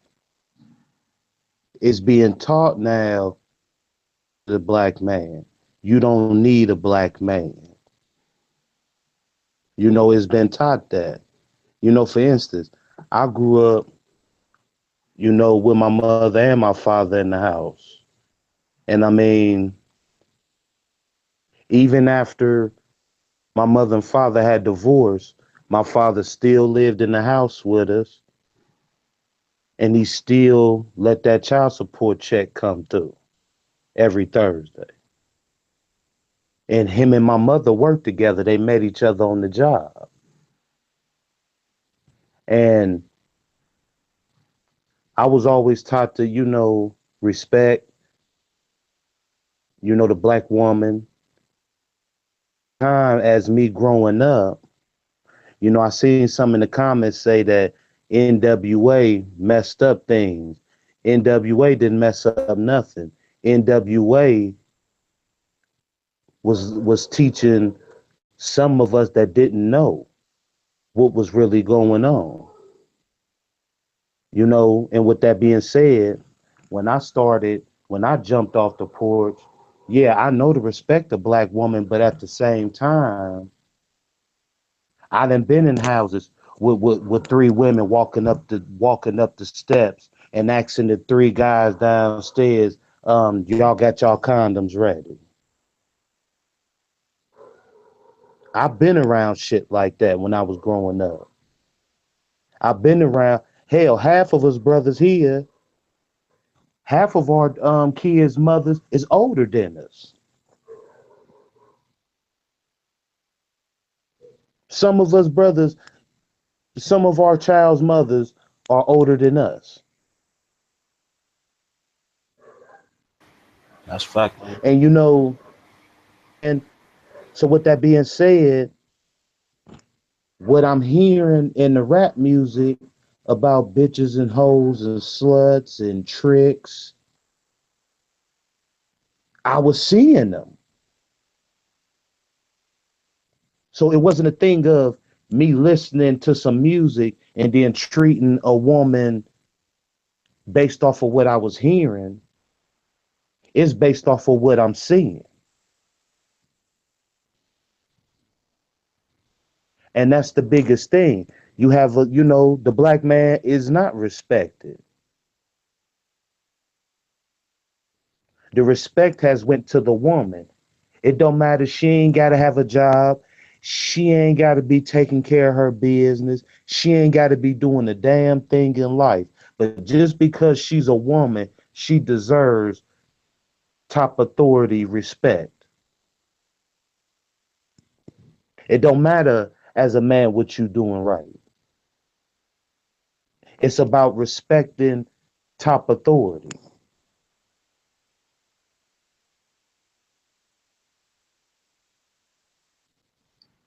it's being taught now the black man. You don't need a black man. It's been taught that. For instance, I grew up, with my mother and my father in the house. And I mean, even after my mother and father had divorced, my father still lived in the house with us, and he still let that child support check come through every Thursday. And him and my mother worked together. They met each other on the job. And I was always taught to, respect, the black woman. Time as me growing up, I seen some in the comments say that NWA messed up things. NWA didn't mess up nothing. NWA was teaching some of us that didn't know what was really going on. And with that being said, when I jumped off the porch, yeah, I know to respect a black woman, but at the same time, I done been in houses with three women walking up the steps and asking the three guys downstairs, y'all got y'all condoms ready. I've been around shit like that when I was growing up. I've been around, hell, half of us brothers here, half of our kids' mothers is older than us. Some of us brothers, some of our child's mothers are older than us. That's fact. And and so with that being said, what I'm hearing in the rap music about bitches and hoes and sluts and tricks, I was seeing them. So it wasn't a thing of me listening to some music and then treating a woman based off of what I was hearing. It's based off of what I'm seeing. And that's the biggest thing. You have the black man is not respected. The respect has went to the woman. It don't matter. She ain't got to have a job. She ain't got to be taking care of her business. She ain't got to be doing a damn thing in life. But just because she's a woman, she deserves top authority respect. It don't matter as a man what you doing right. It's about respecting top authority.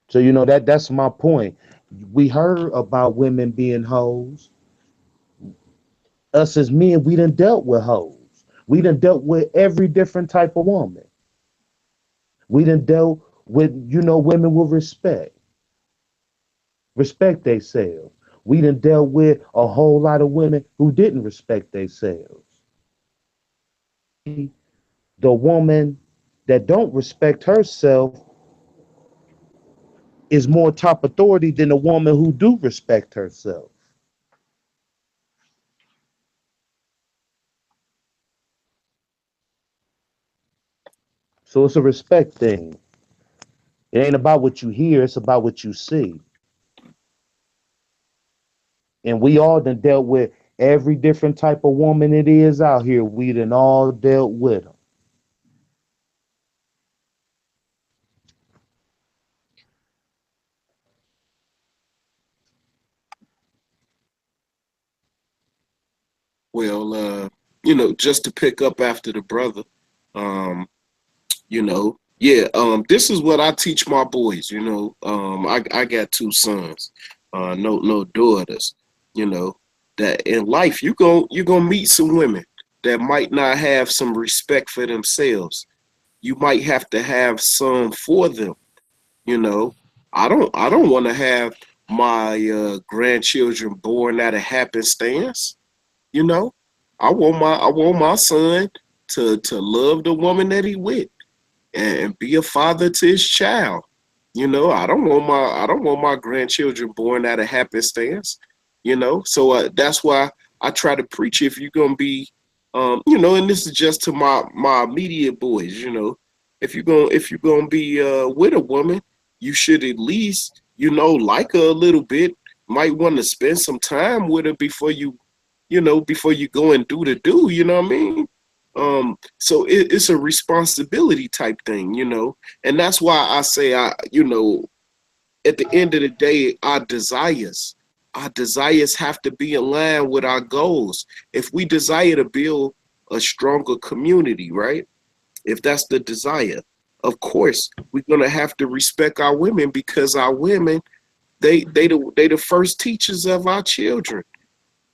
So that's my point. We heard about women being hoes. Us as men, we done dealt with hoes. We done dealt with every different type of woman. We done dealt with, women with respect themselves. We done dealt with a whole lot of women who didn't respect themselves. The woman that don't respect herself is more top authority than the woman who do respect herself. So it's a respect thing. It ain't about what you hear, it's about what you see. And we all done dealt with every different type of woman it is out here. We done all dealt with them. Well, just to pick up after the brother, um, yeah, this is what I teach my boys. I got two sons, no daughters. You know that in life you gonna meet some women that might not have some respect for themselves. You might have to have some for them. You know, I don't want to have my grandchildren born out of happenstance. You know, I want my son to love the woman that he with and be a father to his child. I don't want my grandchildren born out of happenstance. So that's why I try to preach. If you're gonna be, and this is just to my immediate boys. If you're gonna be with a woman, you should at least like her a little bit. Might want to spend some time with her before you go and do the do. You know what I mean? So it's a responsibility type thing. And that's why I say at the end of the day, our desires have to be in line with our goals. If we desire to build a stronger community, right? If that's the desire, of course we're gonna have to respect our women, because our women, they the first teachers of our children.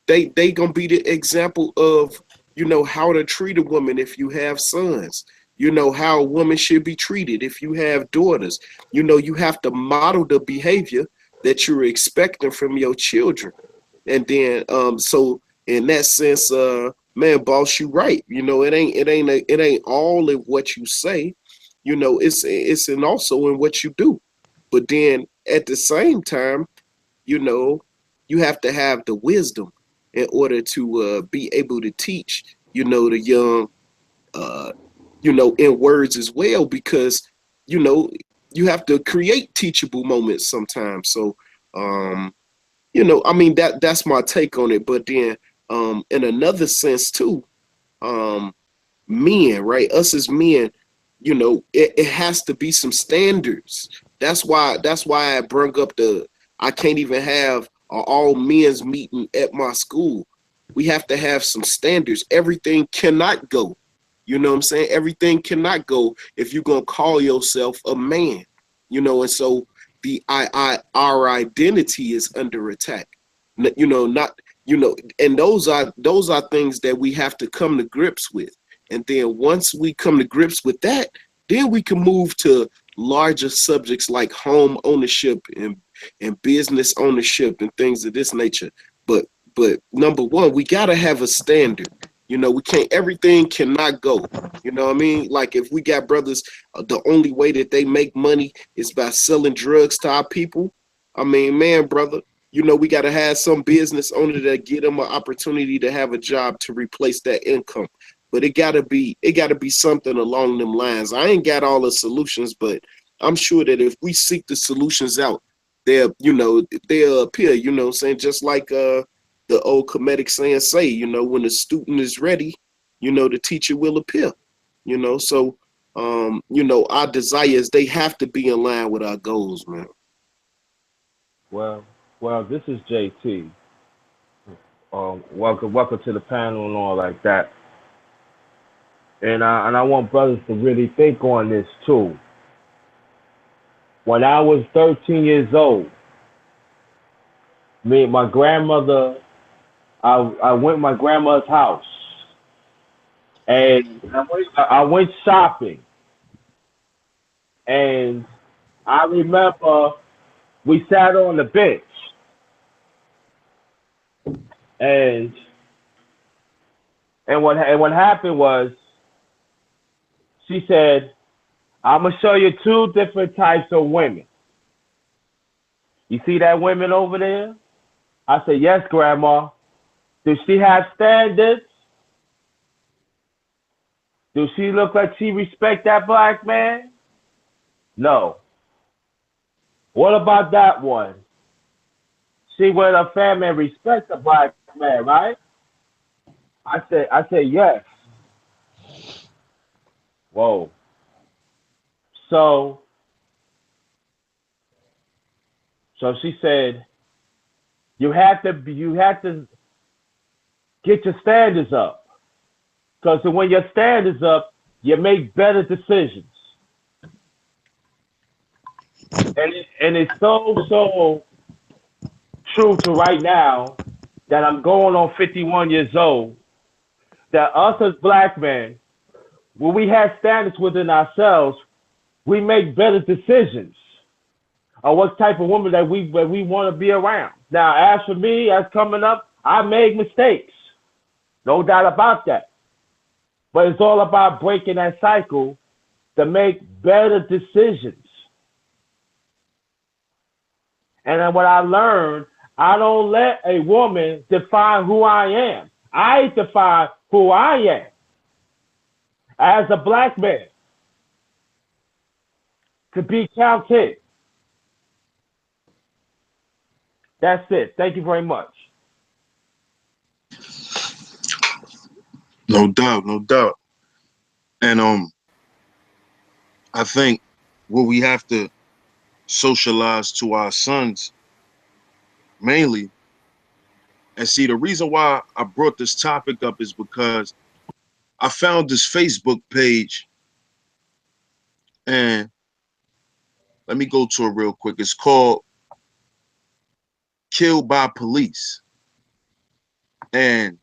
They gonna be the example of how to treat a woman if you have sons. How a woman should be treated if you have daughters. You have to model the behavior that you're expecting from your children. And then so in that sense, man, boss, you right. It ain't all in what you say. It's in also in what you do. But then at the same time, you know, you have to have the wisdom in order to be able to teach, the young, uh, in words as well, because, you know, you have to create teachable moments sometimes. So, I mean, that's my take on it. But then, in another sense too, um, men, right? Us as men, it has to be some standards. That's why I bring up I can't even have an all men's meeting at my school. We have to have some standards. Everything cannot go. You know what I'm saying? Everything cannot go if you're gonna call yourself a man. And so our identity is under attack. Not and those are things that we have to come to grips with. And then once we come to grips with that, then we can move to larger subjects like home ownership and business ownership and things of this nature. But number one, we gotta have a standard. We can't, everything cannot go. You know what I mean? Like if we got brothers, the only way that they make money is by selling drugs to our people. I mean, man, brother, we got to have some business owner that get them an opportunity to have a job to replace that income. But it gotta be something along them lines. I ain't got all the solutions, but I'm sure that if we seek the solutions out, they'll appear. What I'm saying, just like the old comedic saying say, when the student is ready, the teacher will appear. So our desires, they have to be in line with our goals, man. Well, this is JT. Welcome to the panel and all like that. And I want brothers to really think on this too. When I was 13 years old, me and my grandmother, I went to my grandmother's house and I went shopping. And I remember we sat on the bench, and what happened was she said, "I'm gonna show you two different types of women. You see that women over there?" I said, "Yes, Grandma. Does she have standards? Does she look like she respect that black man? No. What about that one? She with her family and respect the black man, right?" I said yes. Whoa. So so she said, you have to get your standards up. Because when your standards up, you make better decisions. And it's so true to right now that I'm going on 51 years old, that us as black men, when we have standards within ourselves, we make better decisions on what type of woman that we want to be around. Now, as for me, as coming up, I made mistakes. No doubt about that. But it's all about breaking that cycle to make better decisions. And then what I learned, I don't let a woman define who I am. I define who I am as a black man to be counted. That's it. Thank you very much. No doubt, no doubt. And I think what we have to socialize to our sons mainly, and see, the reason why I brought this topic up is because I found this Facebook page, and let me go to it real quick. It's called Killed by Police. And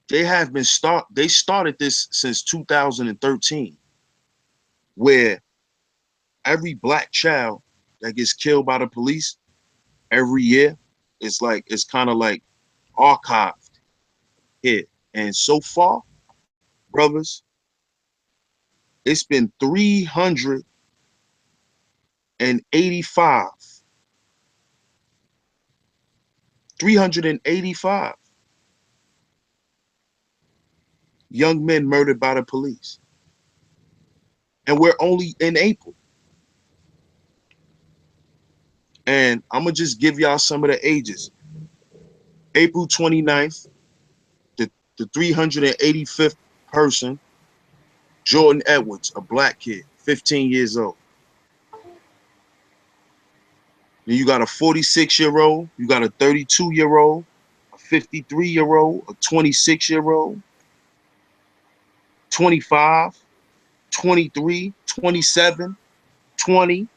they started this since 2013, where every black child that gets killed by the police every year, it's kind of like archived here. And so far, brothers, it's been 385 385 young men murdered by the police. And we're only in April. And I'm going to just give y'all some of the ages. April 29th, the 385th person, Jordan Edwards, a black kid, 15 years old. Then you got a 46-year-old, you got a 32-year-old, a 53-year-old, a 26-year-old, 25, 23, 27, 20,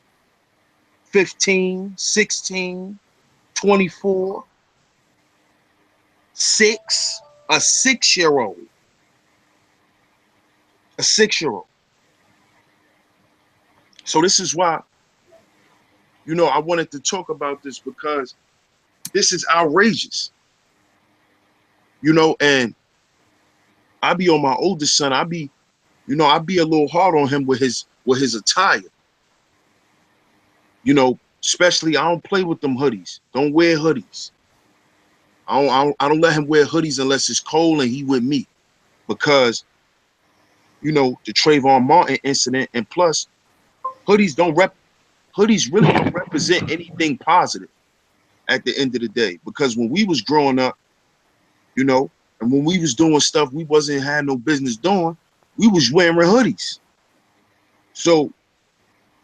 15, 16, 24, 6, a 6-year-old, a 6-year-old. So this is why, I wanted to talk about this, because this is outrageous, and I be on my oldest son. I be a little hard on him with his attire, especially I don't play with them hoodies. Don't wear hoodies. I don't let him wear hoodies unless it's cold and he with me, because the Trayvon Martin incident, and plus hoodies really don't represent anything positive at the end of the day. Because when we was growing up, and when we was doing stuff we wasn't had no business doing, we was wearing hoodies. So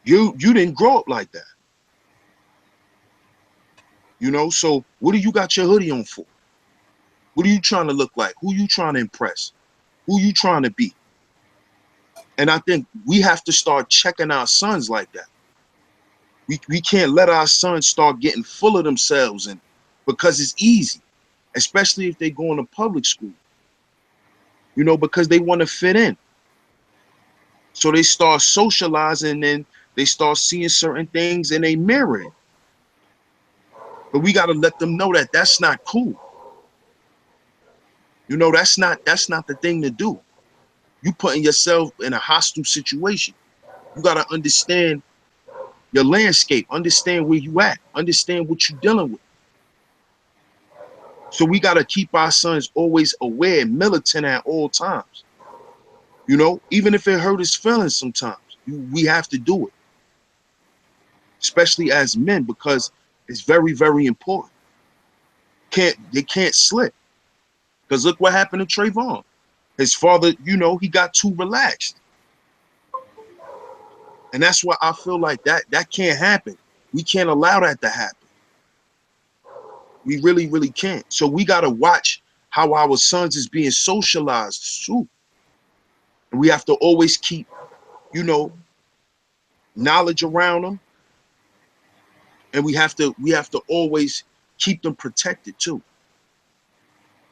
you didn't grow up like that, So what do you got your hoodie on for? What are you trying to look like? Who you trying to impress? Who you trying to be? And I think we have to start checking our sons like that. We can't let our sons start getting full of themselves, and because it's easy, especially if they go into public school, because they want to fit in. So they start socializing and they start seeing certain things and they mirror it. But we got to let them know that that's not cool. You know, that's not the thing to do. You putting yourself in a hostile situation. You got to understand your landscape, understand where you at, understand what you're dealing with. So we got to keep our sons always aware, militant at all times. You know, even if it hurt his feelings sometimes, we have to do it, especially as men, because it's very, very important. They can't slip. Because look what happened to Trayvon. His father, you know, he got too relaxed. And that's why I feel like that can't happen. We can't allow that to happen. We really, really can't. So we got to watch how our sons is being socialized too. And we have to always keep, you know, knowledge around them. And we have to always keep them protected too.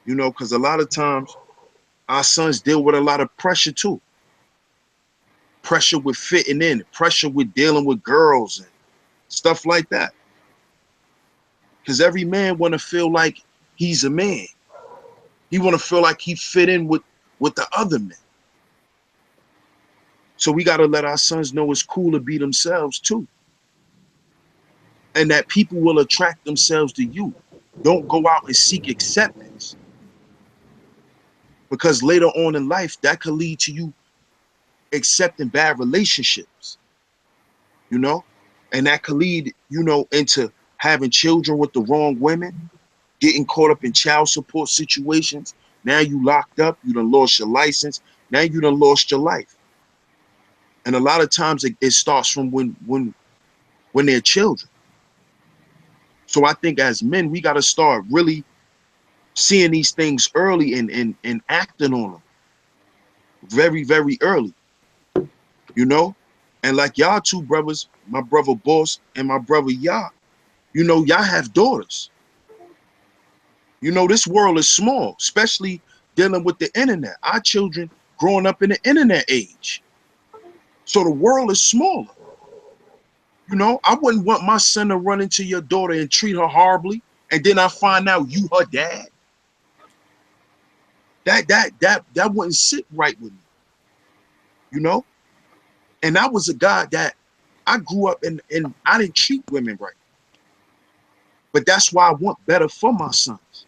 You know, because a lot of times our sons deal with a lot of pressure too. Pressure with fitting in, pressure with dealing with girls and stuff like that. Because every man want to feel like he's a man. He want to feel like he fit in with the other men. So we got to let our sons know it's cool to be themselves too. And that people will attract themselves to you. Don't go out and seek acceptance. Because later on in life, that could lead to you accepting bad relationships, you know? And that could lead, you know, into having children with the wrong women, getting caught up in child support situations. Now you locked up, you done lost your license. Now you done lost your life. And a lot of times it starts from when they're children. So I think as men, we got to start really seeing these things early and acting on them very, very early, you know? And like y'all two brothers, my brother Boss and my brother Y'all, you know, y'all have daughters. You know, this world is small, especially dealing with the internet. Our children growing up in the internet age. So the world is smaller. You know, I wouldn't want my son to run into your daughter and treat her horribly, and then I find out you her dad. That wouldn't sit right with me, you know? And I was a guy that I grew up and I didn't treat women right. But that's why I want better for my sons.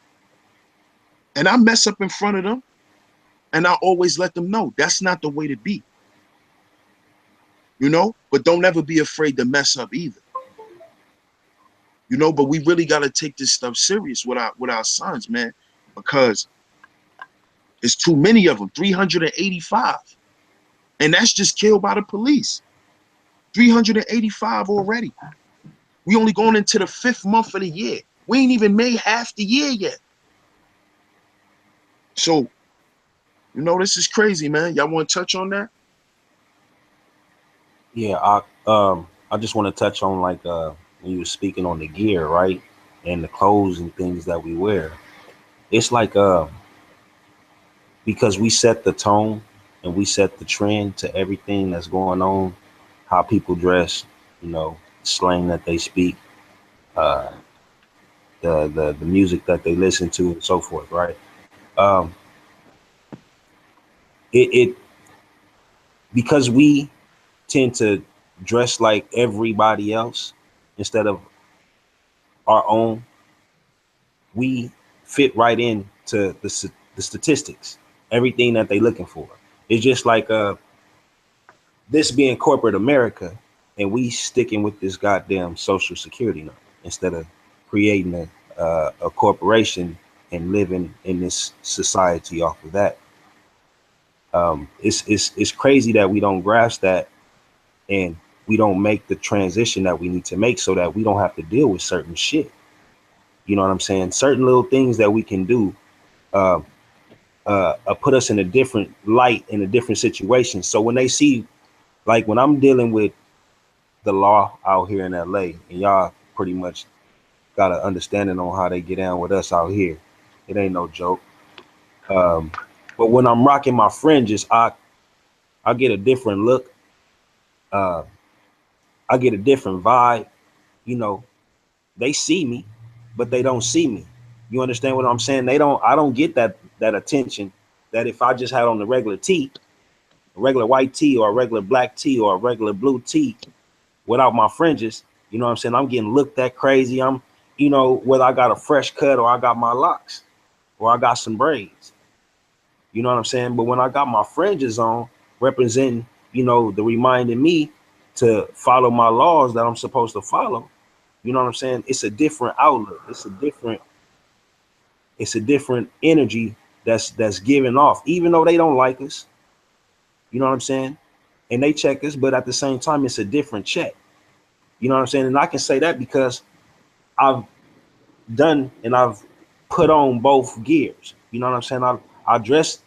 And I mess up in front of them, and I always let them know that's not the way to be. You know, but don't ever be afraid to mess up either. You know, but we really got to take this stuff serious with our sons, man, because it's too many of them, 385. And that's just killed by the police. 385 already. We only going into the 5th month of the year. We ain't even made half the year yet. So, you know, this is crazy, man. Y'all want to touch on that? Yeah, I just want to touch on like when you were speaking on the gear, right? And the clothes and things that we wear. It's like because we set the tone and we set the trend to everything that's going on, how people dress, you know, slang that they speak, uh the music that they listen to and so forth, right? Um it because we tend to dress like everybody else instead of our own, we fit right into the statistics, everything that they looking for. It's just like this being corporate America, and we sticking with this goddamn social security number instead of creating a corporation and living in this society off of that. It's crazy that we don't grasp that, and we don't make the transition that we need to make so that we don't have to deal with certain shit. You know what I'm saying? Certain little things that we can do uh, put us in a different light, in a different situation. So when they see, like when I'm dealing with the law out here in LA, and y'all pretty much got an understanding on how they get down with us out here, it ain't no joke. But when I'm rocking my fringes, I get a different look. Uh, I get a different vibe. You know, they see me, but they don't see me. You understand what I'm saying? They don't. I don't get that attention that if I just had on the regular tee, a regular white tee, or a regular black tee, or a regular blue tee without my fringes. You know what I'm saying? I'm getting looked at crazy. I'm, whether I got a fresh cut or I got my locks or I got some braids. You know what I'm saying? But when I got my fringes on, representing, the reminding me to follow my laws that I'm supposed to follow. You know what I'm saying? It's a different outlook. It's a different energy that's giving off, even though they don't like us. You know what I'm saying? And they check us, but at the same time, it's a different check. You know what I'm saying? And I can say that because I've done and I've put on both gears. You know what I'm saying? I dress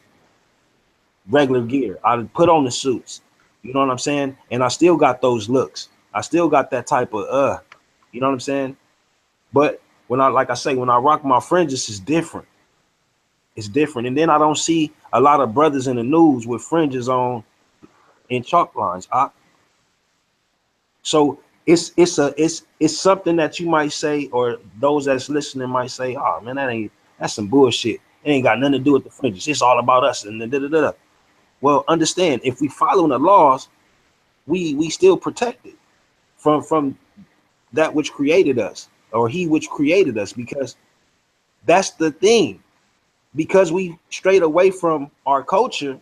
regular gear. I put on the suits. You know what I'm saying? And I still got those looks. I still got that type of you know what I'm saying? But when I rock my fringes, it's different. It's different. And then I don't see a lot of brothers in the news with fringes on in chalk lines. So it's something that you might say, or those that's listening might say, "Oh man, that's some bullshit. It ain't got nothing to do with the fringes. It's all about us." And da da da. Well, understand, if we follow the laws, we still protected from that which created us, or he which created us, because that's the thing. Because we strayed away from our culture,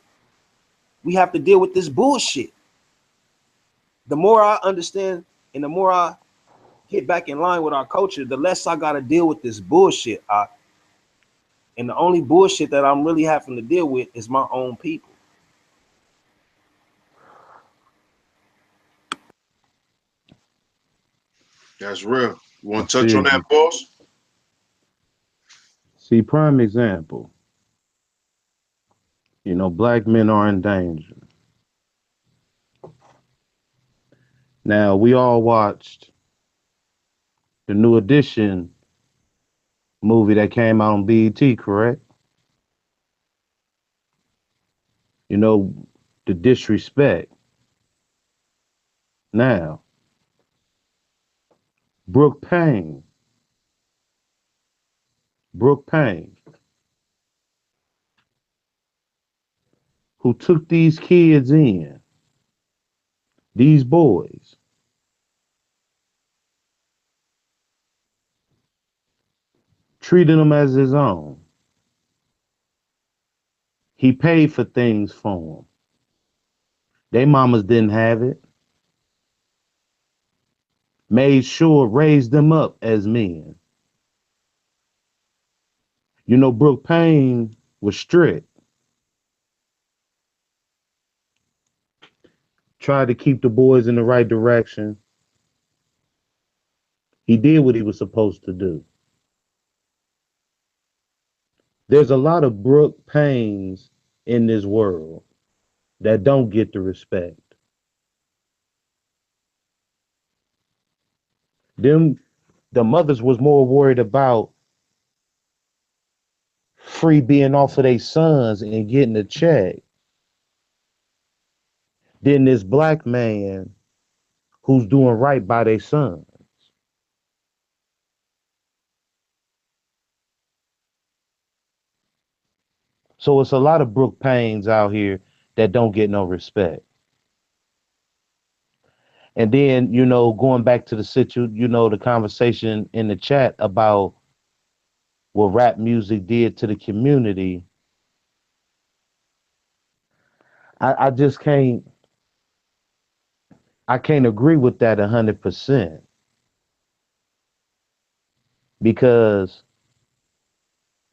we have to deal with this bullshit. The more I understand and the more I get back in line with our culture, the less I got to deal with this bullshit. And the only bullshit that I'm really having to deal with is my own people. That's real. You want to touch on that, See, boss? see, prime example. Black men are in danger. Now, we all watched the New Edition movie that came out on BET, correct? You know, the disrespect. Now, Brooke Payne, Brooke Payne, who took these kids in, these boys, treated them as his own. He paid for things for them. They mamas didn't have it. Made sure raised them up as men. Brooke Payne was strict. Tried to keep the boys in the right direction. He did what he was supposed to do. There's a lot of Brooke Paynes in this world that don't get the respect. Them the mothers was more worried about free being off of their sons and getting a check than this black man who's doing right by their son. So it's a lot of Brooke Paynes out here that don't get no respect. And then, going back to the the conversation in the chat about what rap music did to the community, I just can't agree with that 100% because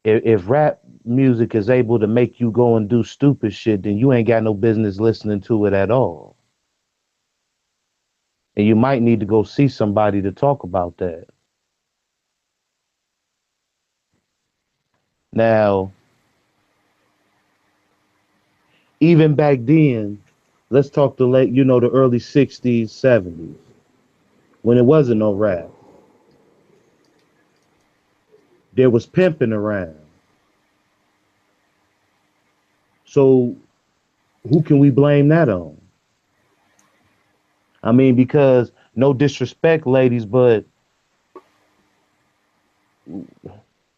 if rap music is able to make you go and do stupid shit, then you ain't got no business listening to it at all. And you might need to go see somebody to talk about that. Now, even back then, let's talk the early 60s, 70s, when it wasn't no rap. There was pimping around. So Who can we blame that on? I mean, because no disrespect, ladies, but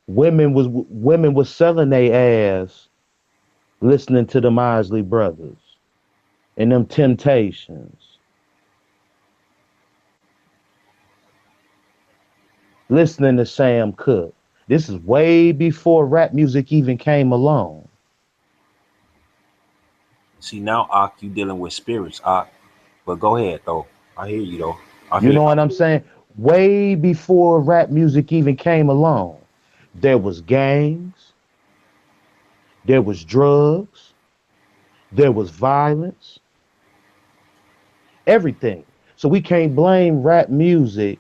women was selling their ass listening to them Isley brothers and them Temptations, listening to Sam Cooke. This is way before rap music even came along. See now, Ak, you dealing with spirits, Ak. But go ahead though. I hear you though. I You hear. know what I'm saying? Way before rap music even came along, there was gangs, there was drugs, there was violence, everything. So we can't blame rap music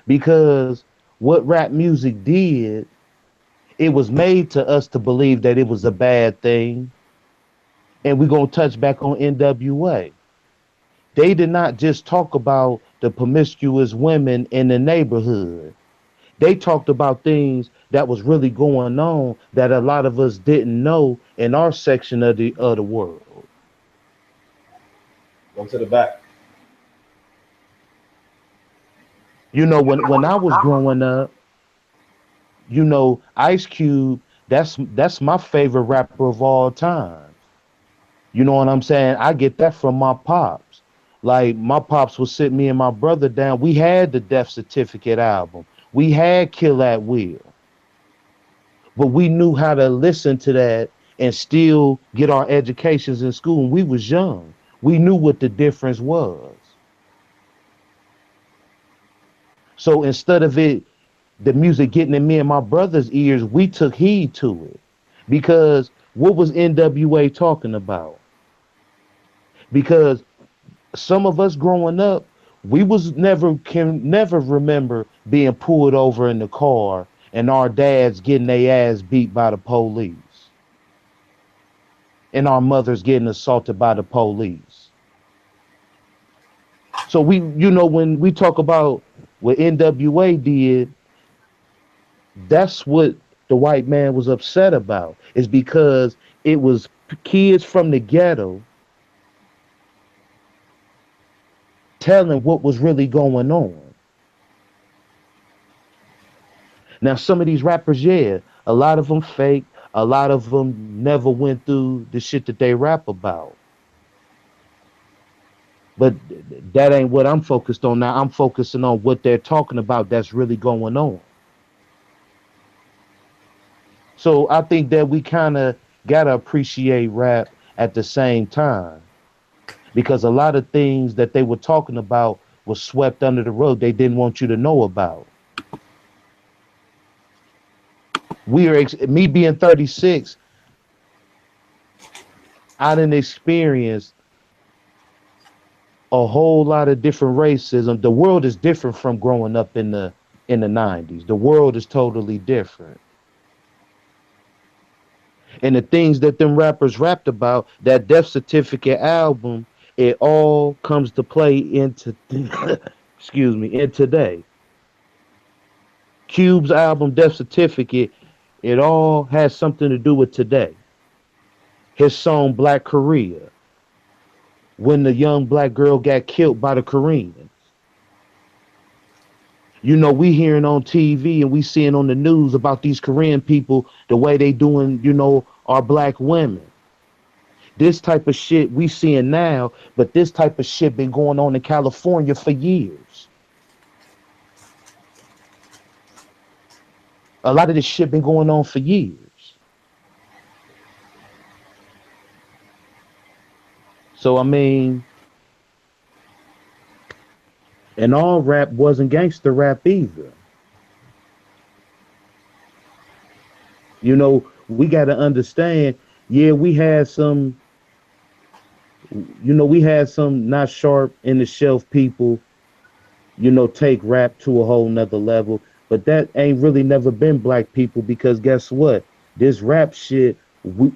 because what rap music did, it was made to us to believe that it was a bad thing. And we're going to touch back on NWA. They did not just talk about the promiscuous women in the neighborhood. They talked about things that was really going on that a lot of us didn't know in our section of the world. Go to the back. You know, when I was growing up, Ice Cube, that's my favorite rapper of all time. You know what I'm saying? I get that from my pops. Like my pops would sit me and my brother down. We had the Death Certificate album. We had Kill at Will. But we knew how to listen to that and still get our educations in school. And we was young. We knew what the difference was. So instead of the music getting in me and my brother's ears, we took heed to it. Because what was NWA talking about? Because some of us growing up, we was never can never remember being pulled over in the car and our dads getting their ass beat by the police and our mothers getting assaulted by the police. So when we talk about what NWA did, that's what the white man was upset about. Is because it was kids from the ghetto telling what was really going on. Now, some of these rappers, yeah, a lot of them fake. A lot of them never went through the shit that they rap about. But that ain't what I'm focused on now. I'm focusing on what they're talking about that's really going on. So I think that we kind of got to appreciate rap at the same time because a lot of things that they were talking about was swept under the rug. They didn't want you to know about. Me being 36, I didn't experience a whole lot of different racism. The world is different from growing up in the 90s. The world is totally different. And the things that them rappers rapped about, that Death Certificate album, it all comes to play into excuse me, in today. Cube's album Death Certificate, it all has something to do with today. His song Black Korea, when the young black girl got killed by the Koreans. We hearing on TV and we seeing on the news about these Korean people, the way they doing, our black women. This type of shit we seeing now, but this type of shit been going on in California for years. A lot of this shit been going on for years. So I mean, and all rap wasn't gangster rap either. We got to understand, yeah, we had some not sharp in the shelf people, take rap to a whole nother level. But that ain't really never been black people because guess what? This rap shit,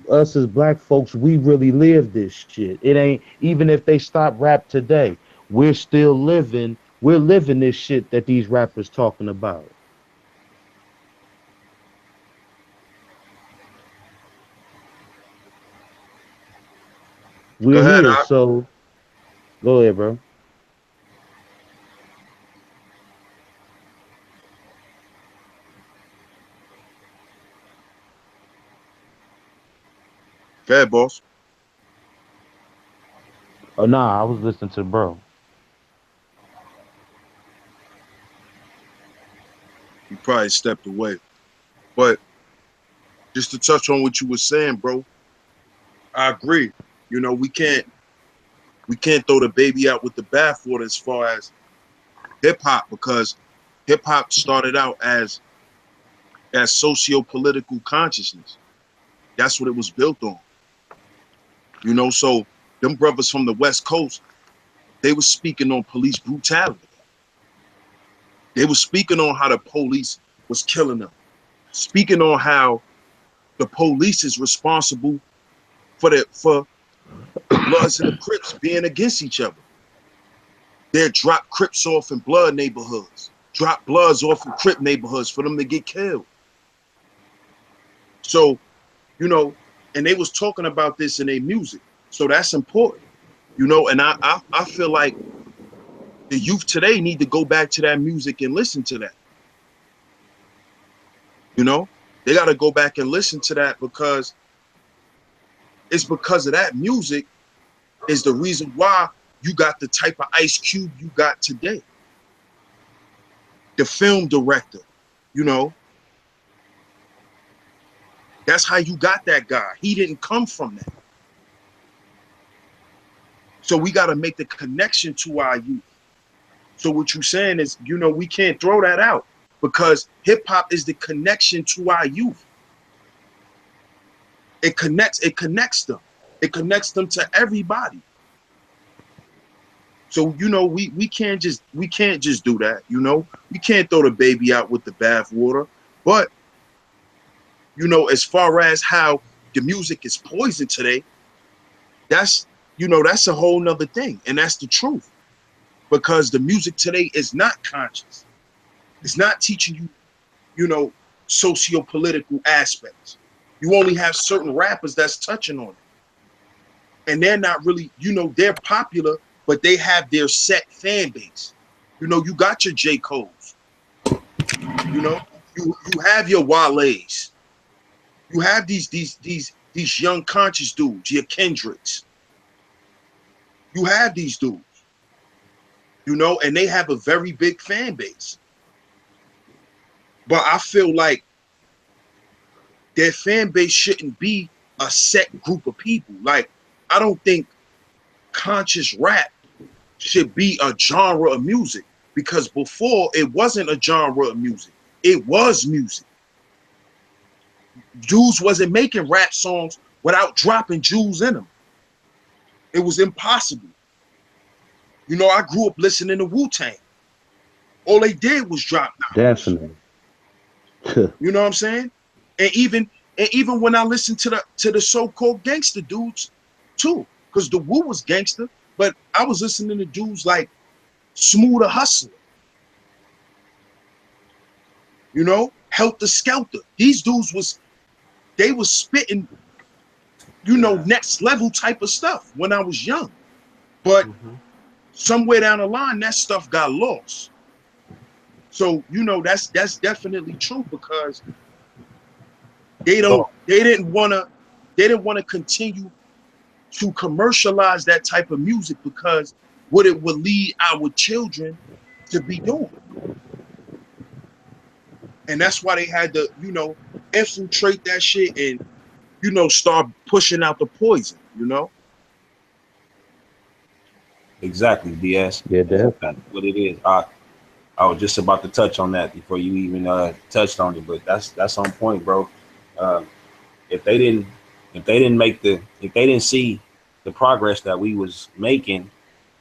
us as black folks, we really live this shit. It ain't even if they stop rap today, we're living this shit that these rappers talking about. Go we're ahead, here. Op. So go ahead, bro. Go ahead, boss. Oh nah, I was listening to bro. He probably stepped away. But just to touch on what you were saying, bro, I agree. You know, we can't throw the baby out with the bathwater as far as hip hop, because hip hop started out as socio-political consciousness. That's what it was built on. You know, so them brothers from the West Coast, they were speaking on police brutality. They were speaking on how the police was killing them. Speaking on how the police is responsible for the Bloods and the Crips being against each other. They'll drop Crips off in Blood neighborhoods, drop Bloods off in Crip neighborhoods for them to get killed. So, you know, and they was talking about this in their music. So that's important, you know, and I feel like the youth today need to go back to that music and listen to that. You know, they got to go back and listen to that, because it's because of that music is the reason why you got the type of Ice Cube you got today. The film director, you know, that's how you got that guy. He didn't come from that. So we got to make the connection to our youth. So what you're saying is, you know, we can't throw that out, because hip hop is the connection to our youth. It connects them. It connects them to everybody. So, you know, we can't just do that, you know. We can't throw the baby out with the bathwater. But, you know, as far as how the music is poisoned today, that's, you know, that's a whole nother thing. And that's the truth. Because the music today is not conscious. It's not teaching you, you know, socio-political aspects. You only have certain rappers that's touching on it. And they're not really, you know, they're popular, but they have their set fan base. You know, you got your J. Cole's, you know, you have your Wale's. You have these young conscious dudes, your Kendricks. You have these dudes, you know, and they have a very big fan base. But I feel like their fan base shouldn't be a set group of people. Like, I don't think conscious rap should be a genre of music, because before it wasn't a genre of music. It was music. Jews wasn't making rap songs without dropping Jews in them. It was impossible. You know, I grew up listening to Wu-Tang. All they did was drop knowledge. Definitely. You know what I'm saying? And even when I listened to the so-called gangster dudes too, because the Wu was gangster, but I was listening to dudes like Smoother Hustler, you know, Helter Skelter. These dudes they was spitting, you know, next level type of stuff when I was young. But somewhere down the line, that stuff got lost. So, you know, that's definitely true, because So they didn't want to continue to commercialize that type of music, because what it would lead our children to be doing. And that's why they had to, you know, infiltrate that shit and, you know, start pushing out the poison, you know? exactly, DS. Yeah, That's definitely. what it is. I was just about to touch on that before you even touched on it, but that's on point, bro. Uh, if they didn't if they didn't see the progress that we was making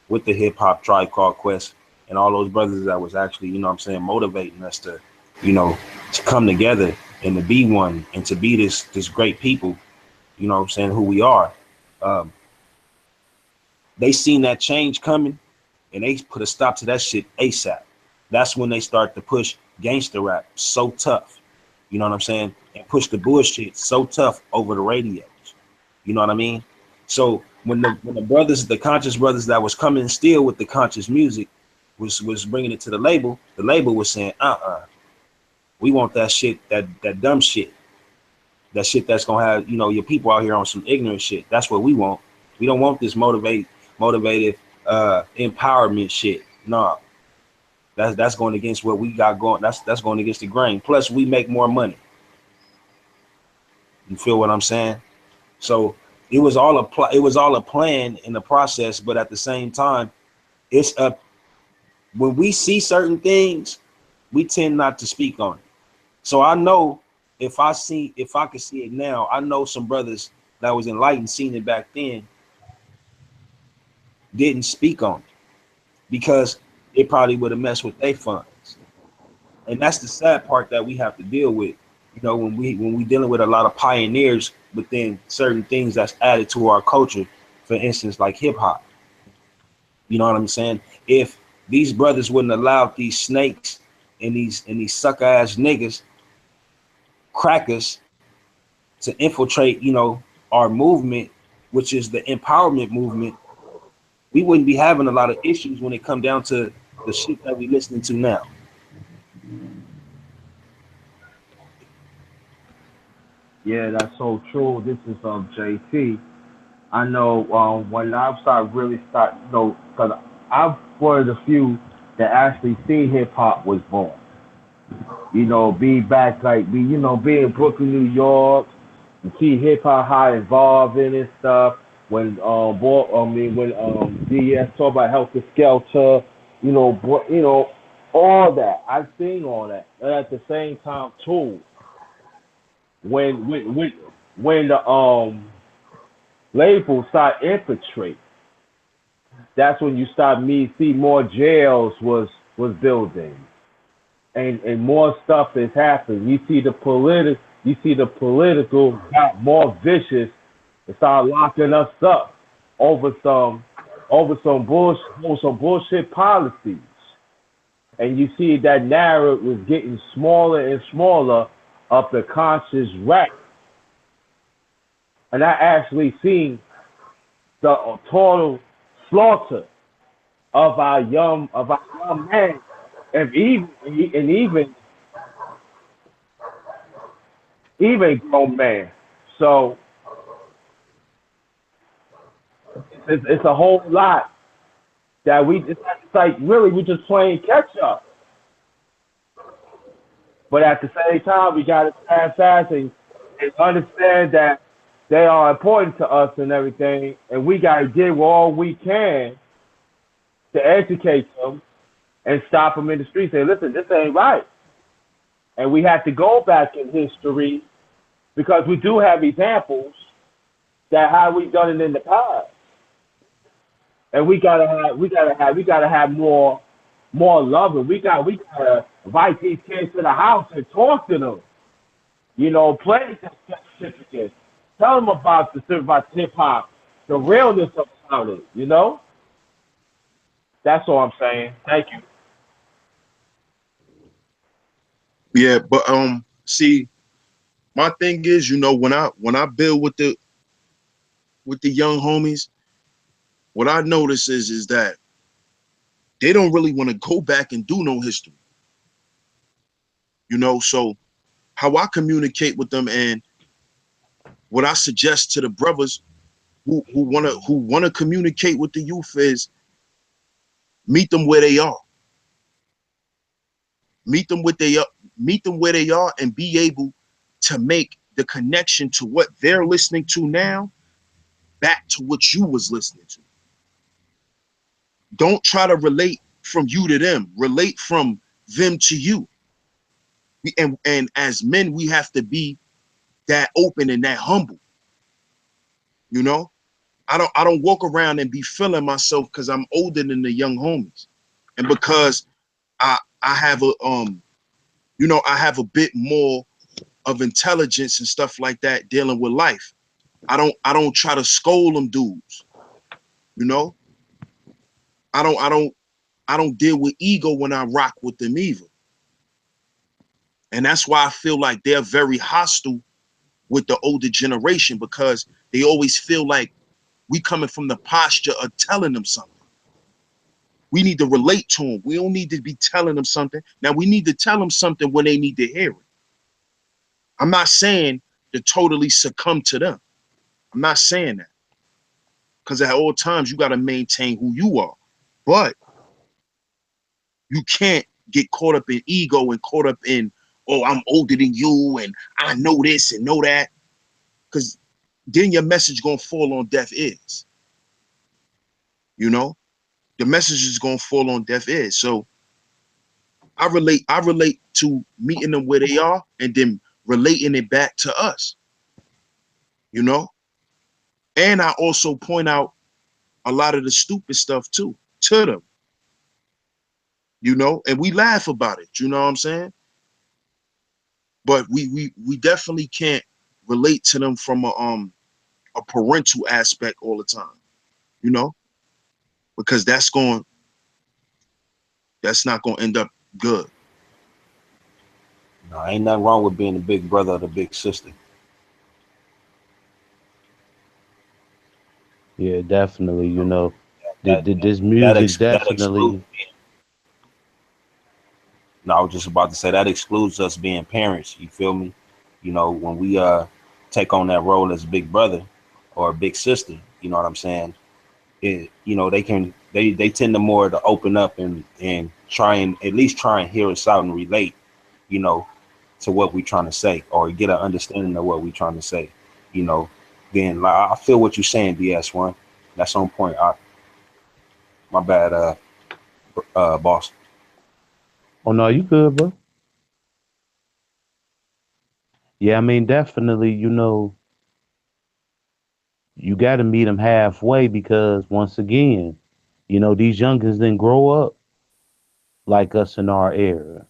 with the hip hop Tribe Called Quest and all those brothers that was actually, you know what I'm saying, motivating us to, you know, to come together and to be one and to be this great people, you know what I'm saying, who we are. Um, they seen that change coming and they put a stop to that shit ASAP. That's when they start to push gangster rap so tough, you know what I'm saying, and push the bullshit so tough over the radios. You know what I mean? So when the brothers, the conscious brothers that was coming still with the conscious music was bringing it to the label was saying, we want that shit, that dumb shit, that shit that's gonna have, you know, your people out here on some ignorant shit. That's what we want. We don't want this motivated empowerment shit. No, that's going against what we got going. That's going against the grain. Plus, we make more money. You feel what I'm saying? So it was all a plan in the process, but at the same time, it's a when we see certain things, we tend not to speak on it. So I know if I could see it now, I know some brothers that was enlightened, seen it back then, didn't speak on it because it probably would have messed with their funds. And that's the sad part that we have to deal with. You know, when we dealing with a lot of pioneers within certain things that's added to our culture, for instance, like hip hop. You know what I'm saying? If these brothers wouldn't allow these snakes and these sucker ass niggas, crackers, to infiltrate, you know, our movement, which is the empowerment movement, we wouldn't be having a lot of issues when it come down to the shit that we listening to now. Yeah, that's so true. This is JT. I know when I start, you know, because I'm one of the few that actually seen hip hop was born. You know, be back like be you know be in Brooklyn, New York, and see hip hop how involved in and stuff. When when DS talk about Helter Skelter, you know all that. I've seen all that, and at the same time too, when when when when the labels start infiltrate, that's when you start me see more jails was building and more stuff is happening. You see the political got more vicious and start locking us up over some over some bullshit policies. And you see that narrative was getting smaller and smaller of the conscious right. And I actually seen the total slaughter of our young men and even grown men. So it's a whole lot that we just it's like really we just playing catch up. But at the same time, we got to stand fast and understand that they are important to us and everything, and we got to give all we can to educate them and stop them in the streets. Say, listen, this ain't right, and we have to go back in history because we do have examples that how we done it in the past, and we gotta have more love, and we gotta invite these kids to the house and talk to them. You know, play the certificates. Tell them about hip hop, the realness about it. You know, that's all I'm saying. Thank you. Yeah, but see, my thing is, you know, when I build with the young homies, what I notice is that they don't really want to go back and do no history, you know. So how I communicate with them and what I suggest to the brothers who wanna communicate with the youth is meet them where they are, meet them where they are, meet them where they are, and be able to make the connection to what they're listening to now back to what you was listening to. Don't try to relate from you to them. Relate from them to you. And as men, we have to be that open and that humble. You know, I don't walk around and be feeling myself because I'm older than the young homies, and because I have a you know, I have a bit more of intelligence and stuff like that dealing with life. I don't try to scold them dudes. You know, I don't I don't I don't deal with ego when I rock with them either. And that's why I feel like they're very hostile with the older generation because they always feel like We coming from the posture of telling them something. We need to relate to them. We don't need to be telling them something. Now we need to tell them something when they need to hear it. I'm not saying to totally succumb to them. I'm not saying that. Because at all times you got to maintain who you are. But you can't get caught up in ego and caught up in, oh, I'm older than you and I know this and know that. Because then your message gonna fall on deaf ears. You know, the message is gonna fall on deaf ears. So I relate to meeting them where they are and then relating it back to us, you know? And I also point out a lot of the stupid stuff too to them, you know, and we laugh about it, you know what I'm saying? But we definitely can't relate to them from a parental aspect all the time, you know, because that's not gonna end up good. No, ain't nothing wrong with being the big brother or the big sister. Yeah, definitely. You know, that This that music that excludes. definitely. No, I was just about to say that excludes us being parents. You feel me? You know, when we take on that role as a big brother or a big sister, you know what I'm saying? You know, they tend to more to open up and try and at least try and hear us out and relate, you know, to what we trying to say or get an understanding of what we trying to say, you know. Then like, I feel what you're saying, DS1. That's on point. My bad, boss. Oh no, you good, bro? Yeah, I mean, definitely. You got to meet them halfway because once again, these youngins didn't grow up like us in our era.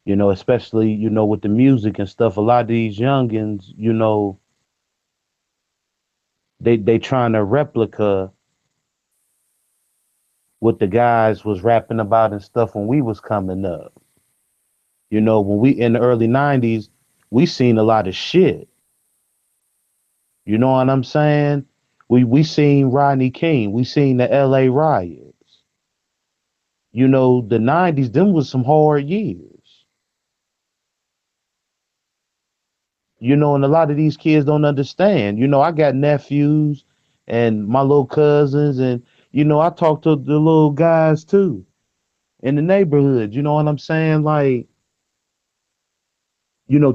Especially with the music and stuff. A lot of these youngins, they trying to replica what the guys was rapping about and stuff when we was coming up. When we in the early '90s, we seen a lot of shit. You know what I'm saying? We seen Rodney King. We seen the LA riots. The '90s, them was some hard years. And a lot of these kids don't understand. I got nephews and my little cousins, and I talk to the little guys too in the neighborhood. You know what I'm saying? Like,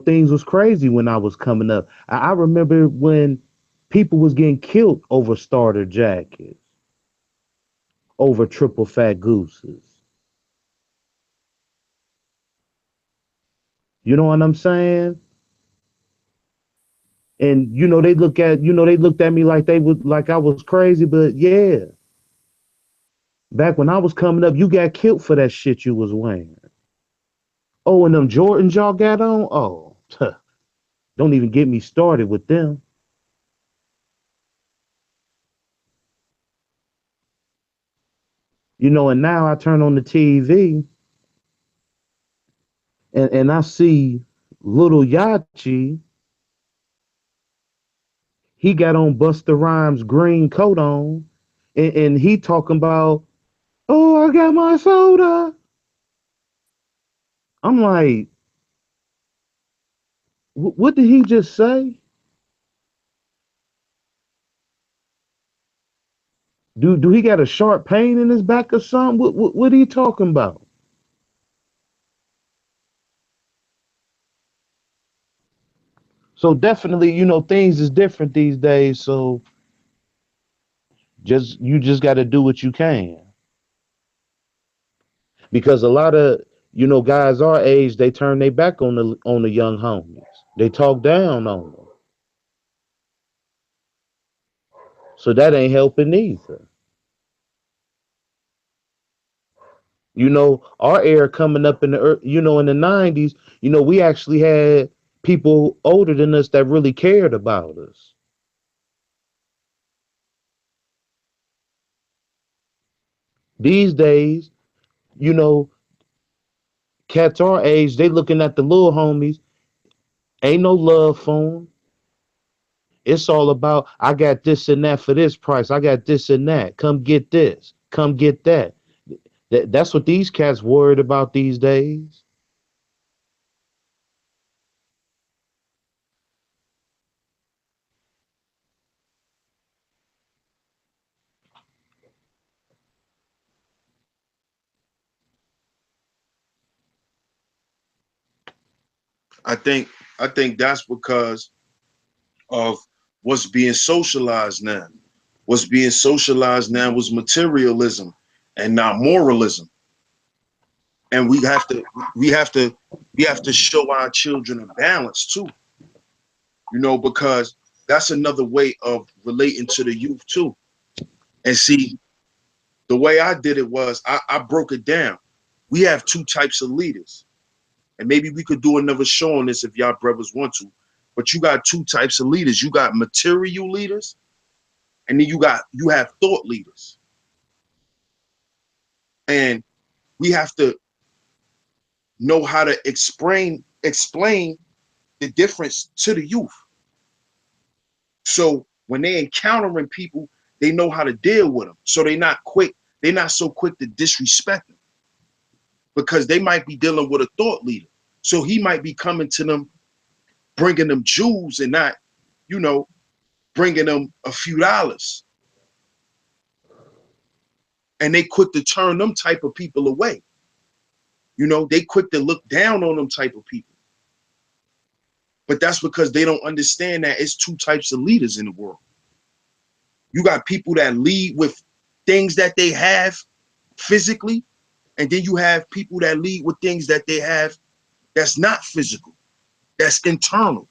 things was crazy when I was coming up. I remember when people was getting killed over starter jackets, over triple fat gooses. You know what I'm saying? And they looked at me like I was crazy, but yeah, back when I was coming up, you got killed for that shit you was wearing. Oh, and them Jordans y'all got on? Oh, don't even get me started with them. And now I turn on the TV and I see little Yachi. He got on Busta Rhymes' green coat on, and he talking about, oh, I got my soda. I'm like, what did he just say? Do he got a sharp pain in his back or something? What are you talking about? So definitely, things is different these days. So you just got to do what you can, because a lot of guys our age, they turn their back on the young homies. They talk down on them. So that ain't helping either. Our era coming up in the '90s. We actually had people older than us that really cared about us. These days, you know, cats our age, they looking at the little homies. Ain't no love for them. It's all about I got this and that for this price. I got this and that. Come get this. Come get that. That's what these cats worried about these days. I think I think that's because of what's being socialized now. What's being socialized now was materialism and not moralism. And we have to we have to show our children a balance too, because that's another way of relating to the youth too. And see, the way I did it was I broke it down. We have two types of leaders. And maybe we could do another show on this if y'all brothers want to. But you got two types of leaders. You got material leaders, and then you have thought leaders. And we have to know how to explain the difference to the youth. So when they encountering people, they know how to deal with them. So they're not so quick to disrespect them because they might be dealing with a thought leader. So he might be coming to them, bringing them jewels and not, you know, bringing them a few dollars. And they quick to turn them type of people away. They quick to look down on them type of people. But that's because they don't understand that it's two types of leaders in the world. You got people that lead with things that they have physically, and then you have people that lead with things that they have that's not physical, that's internal,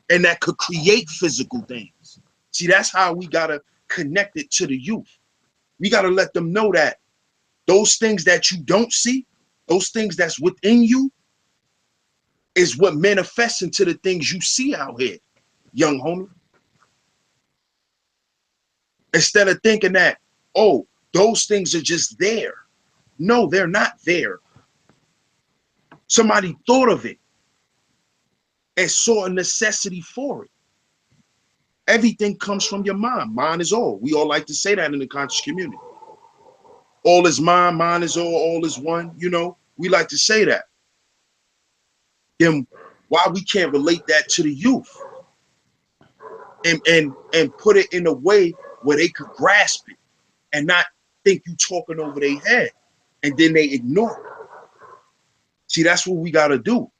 and that could create physical things. See, that's how we gotta connect it to the youth. We gotta let them know that those things that you don't see, those things that's within you, is what manifests into the things you see out here, young homie. Instead of thinking that, oh, those things are just there. No, they're not there. Somebody thought of it and saw a necessity for it. Everything comes from your mind. Mind is all. We all like to say that in the conscious community. All is mind, mind is all is one. We like to say that. Then why we can't relate that to the youth and put it in a way where they could grasp it and not think you talking over their head and then they ignore it. See, that's what we got to do.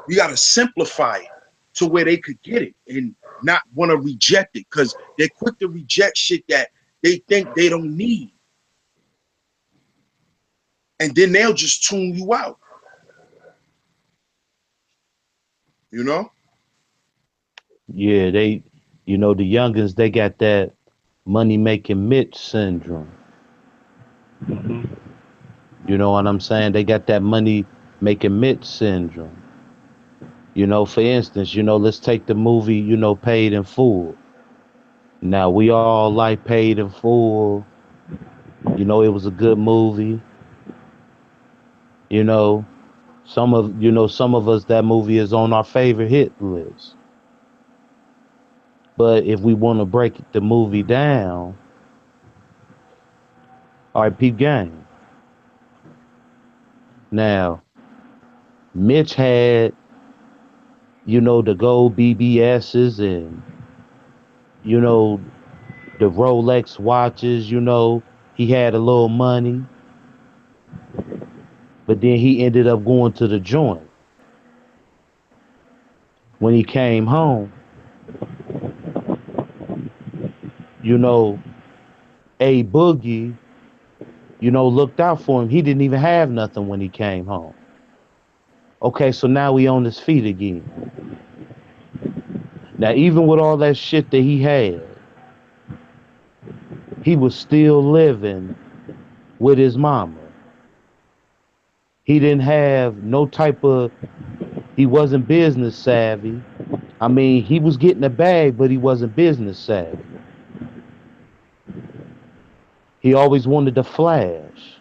We got to simplify it to where they could get it and not want to reject it because they're quick to reject shit that they think they don't need. And then they'll just tune you out, you know? Yeah, the youngins, they got that money making Mitch syndrome. Mhm. You know what I'm saying? They got that money making Mitch syndrome. For instance, let's take the movie, Paid in Full. Now we all like Paid in Full. It was a good movie. You know, some of us that movie is on our favorite hit list. But if we want to break the movie down, all right, peep game. Now, Mitch had, the gold BBSs and, you know, the Rolex watches, he had a little money, but then he ended up going to the joint. When he came home, you know, A Boogie, looked out for him. He didn't even have nothing when he came home. Okay, so now he on his feet again. Now, even with all that shit that he had, he was still living with his mama. He didn't have no type of, he wasn't business savvy. I mean, he was getting a bag, but he wasn't business savvy. He always wanted to flash.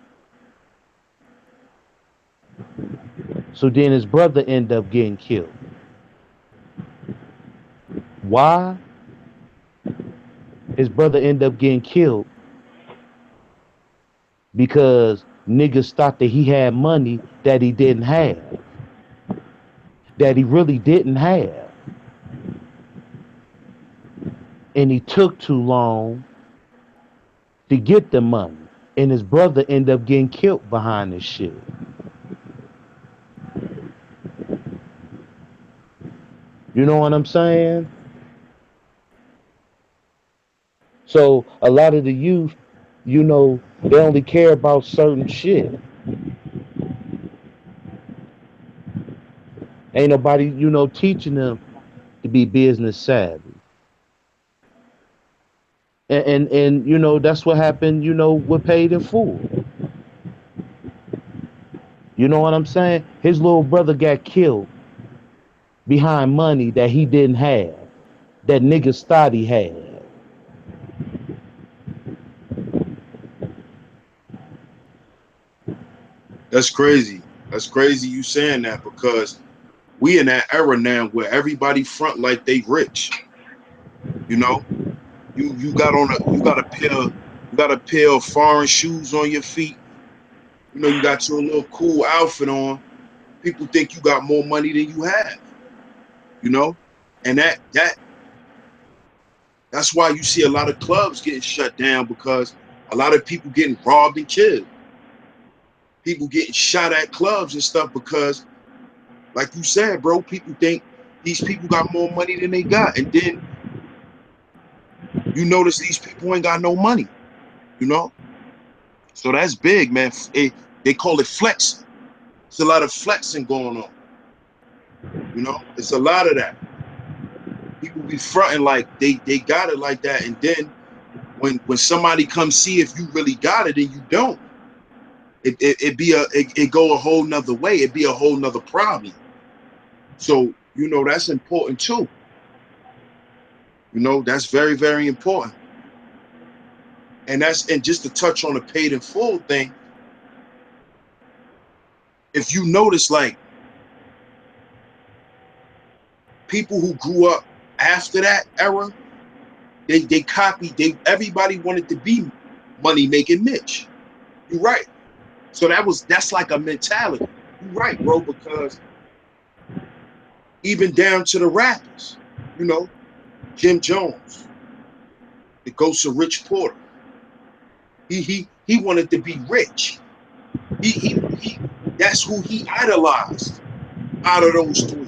So then his brother ended up getting killed. Why? His brother ended up getting killed because niggas thought that he had money that he didn't have, that he really didn't have. And he took too long to get the money. And his brother ended up getting killed behind this shit. You know what I'm saying? So a lot of the youth, you know, they only care about certain shit. Ain't nobody, you know, teaching them to be business savvy. And you know, that's what happened, you know, with Paid in Full. You know what I'm saying? His little brother got killed behind money that he didn't have, that niggas thought he had. That's crazy. That's crazy you saying that, because we in that era now where everybody front like they rich. You know, you got a pair of foreign shoes on your feet. You know, you got your little cool outfit on. People think you got more money than you have. You know, and that's why you see a lot of clubs getting shut down, because a lot of people getting robbed and killed. People getting shot at clubs and stuff because, like you said, bro, people think these people got more money than they got, and then you notice these people ain't got no money. You know, so that's big, man. They call it flexing. It's a lot of flexing going on. You know, it's a lot of that. People be fronting like they got it like that, and then when somebody comes see if you really got it and you don't, it go a whole nother way. It be a whole nother problem. So you know that's important too. You know that's very, very important. And just to touch on the paid in full thing, if you notice, like people who grew up after that era, they copied. Everybody wanted to be money making Mitch. You're right. So that's like a mentality. You're right, bro, because even down to the rappers, you know, Jim Jones, the ghost of Rich Porter. He wanted to be rich. He that's who he idolized out of those three.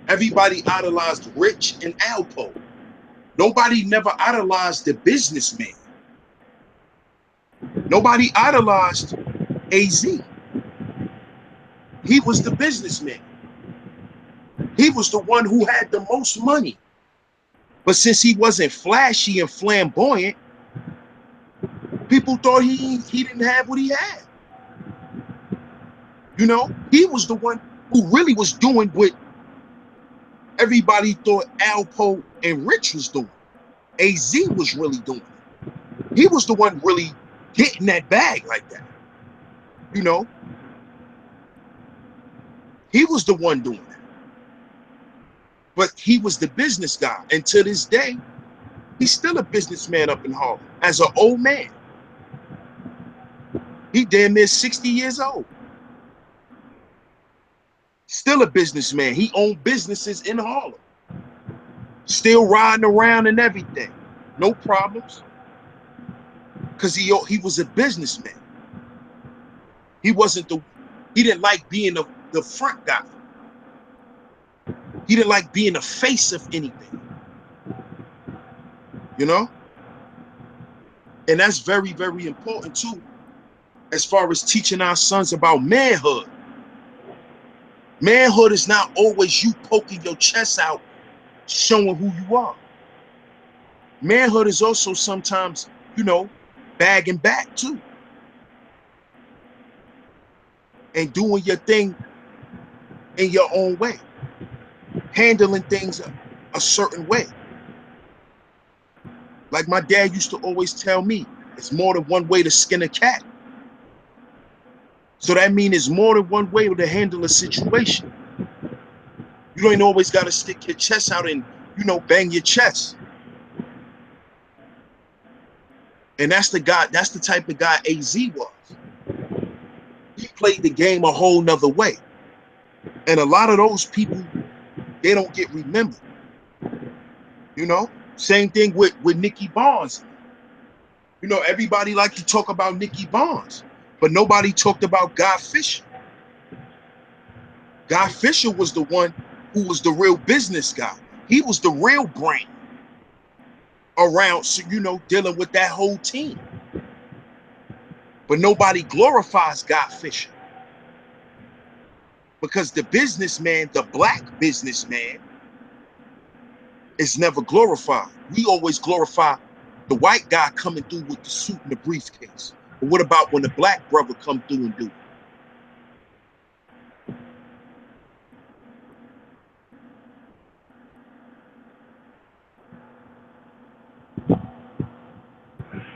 Everybody idolized Rich and Alpo. Nobody never idolized the businessman. Nobody idolized AZ. He was the businessman. He was the one who had the most money. But since he wasn't flashy and flamboyant, people thought he didn't have what he had. You know, he was the one who really was doing what everybody thought Alpo and Rich was doing. AZ was really doing it. He was the one really getting that bag like that. You know, he was the one doing it. But he was the business guy. And to this day, he's still a businessman up in Harlem as an old man. He damn near 60 years old. Still a businessman. He owned businesses in Harlem. Still riding around and everything. No problems. Because he was a businessman. He didn't like being the front guy. He didn't like being the face of anything. You know? And that's very, very important too, as far as teaching our sons about manhood. Manhood is not always you poking your chest out, showing who you are. Manhood is also sometimes, you know, bagging back too. And doing your thing in your own way. Handling things a certain way. Like my dad used to always tell me, it's more than one way to skin a cat. So that means it's more than one way to handle a situation. You don't always got to stick your chest out and you know, bang your chest. And that's the guy, that's the type of guy AZ was. He played the game a whole nother way. And a lot of those people, they don't get remembered. You know, same thing with Nicky Barnes. You know, everybody liked to talk about Nicky Barnes, but nobody talked about Guy Fisher. Guy Fisher was the one who was the real business guy. He was the real brain around, so, you know, dealing with that whole team. But nobody glorifies Guy Fisher because the businessman, the black businessman, is never glorified. We always glorify the white guy coming through with the suit and the briefcase. But what about when the black brother come through and do it?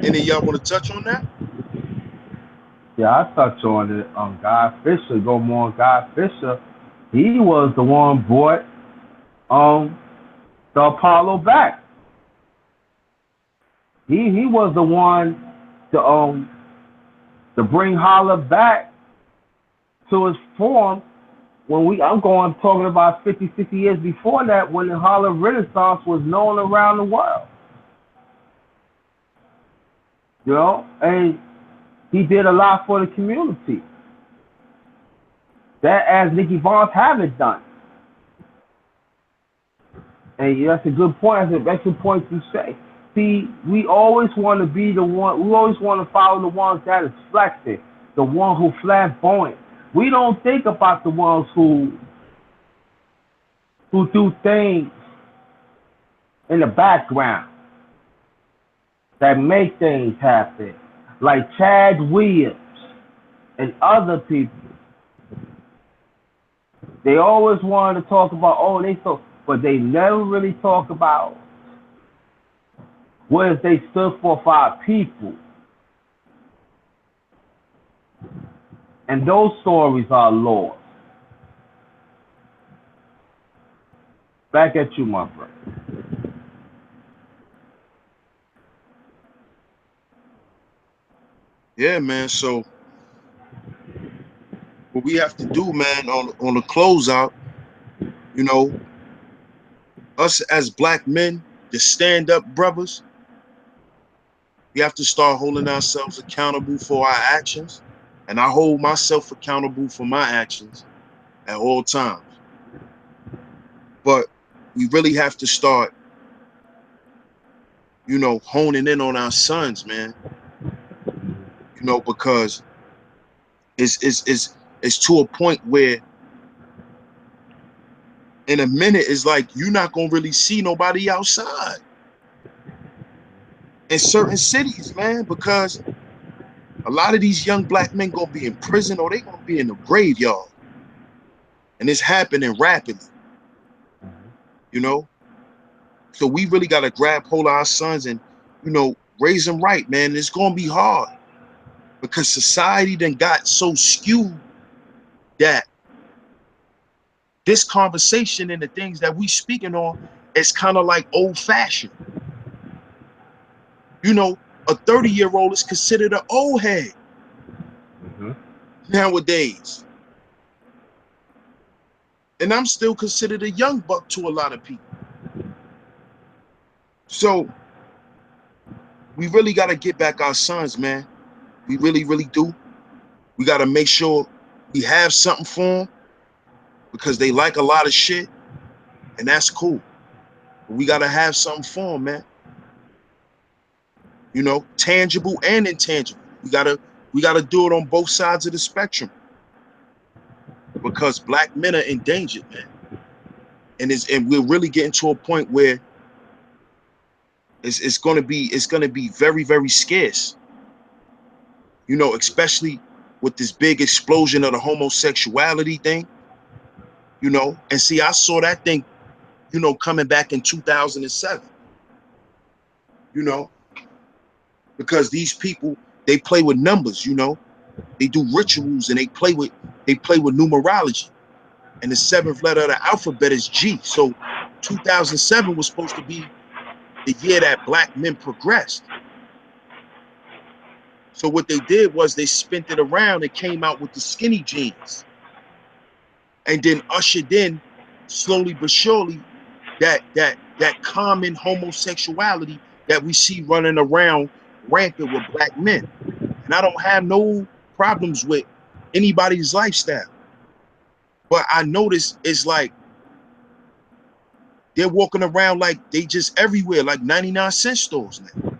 Any of y'all want to touch on that? Yeah, I touch on it. Guy Fisher, go more on Guy Fisher. He was the one brought the Apollo back. He was the one to bring Holla back to his form when I'm talking about 50, 60 years before that, when the Holla Renaissance was known around the world. You know, and he did a lot for the community. That as Nicky Barnes haven't done. And that's a good point. That's an excellent point to say. See, we always want to be the one, we always want to follow the ones that is flexing, the one who flamboyant. We don't think about the ones who do things in the background that make things happen, like Chad Williams and other people. They always want to talk about, but they never really talk about what they stood for our people. And those stories are lost. Back at you, my brother. Yeah, man. So what we have to do, man, on the closeout, you know, us as black men, the stand-up brothers, we have to start holding ourselves accountable for our actions. And I hold myself accountable for my actions at all times. But we really have to start, you know, honing in on our sons, man. You know, because it's to a point where in a minute it's like you're not gonna really see nobody outside in certain cities, man, because a lot of these young black men gonna be in prison or they gonna be in the graveyard. And it's happening rapidly, you know? So we really gotta grab hold of our sons and, you know, raise them right, man. It's gonna be hard because society then got so skewed that this conversation and the things that we speaking on is kind of like old fashioned. You know, a 30-year-old is considered an old head nowadays. And I'm still considered a young buck to a lot of people. So we really got to get back our sons, man. We really, really do. We got to make sure we have something for them because they like a lot of shit, and that's cool. But we got to have something for them, man. You know, tangible and intangible. We gotta do it on both sides of the spectrum because black men are endangered, man. And we're really getting to a point where it's gonna be very, very scarce. You know, especially with this big explosion of the homosexuality thing. You know, and see, I saw that thing, you know, coming back in 2007. You know, because these people, they play with numbers. You know, they do rituals and they play with numerology. And the seventh letter of the alphabet is G. So 2007 was supposed to be the year that black men progressed. So what they did was they spent it around and came out with the skinny jeans, and then ushered in slowly but surely that common homosexuality that we see running around rampant with black men. And I don't have no problems with anybody's lifestyle, but I notice it's like they're walking around like they just everywhere, like 99-cent stores now.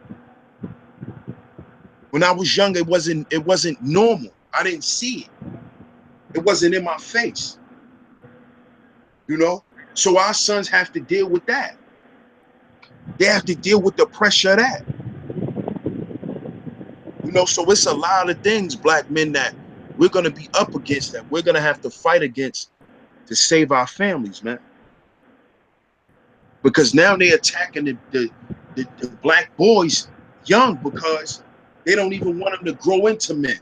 When I was young, it wasn't normal. I didn't see it. It wasn't in my face, you know? So our sons have to deal with that. They have to deal with the pressure of that. You know, so it's a lot of things, black men, that we're going to be up against, that we're going to have to fight against to save our families, man. Because now they're attacking the black boys young because they don't even want them to grow into men.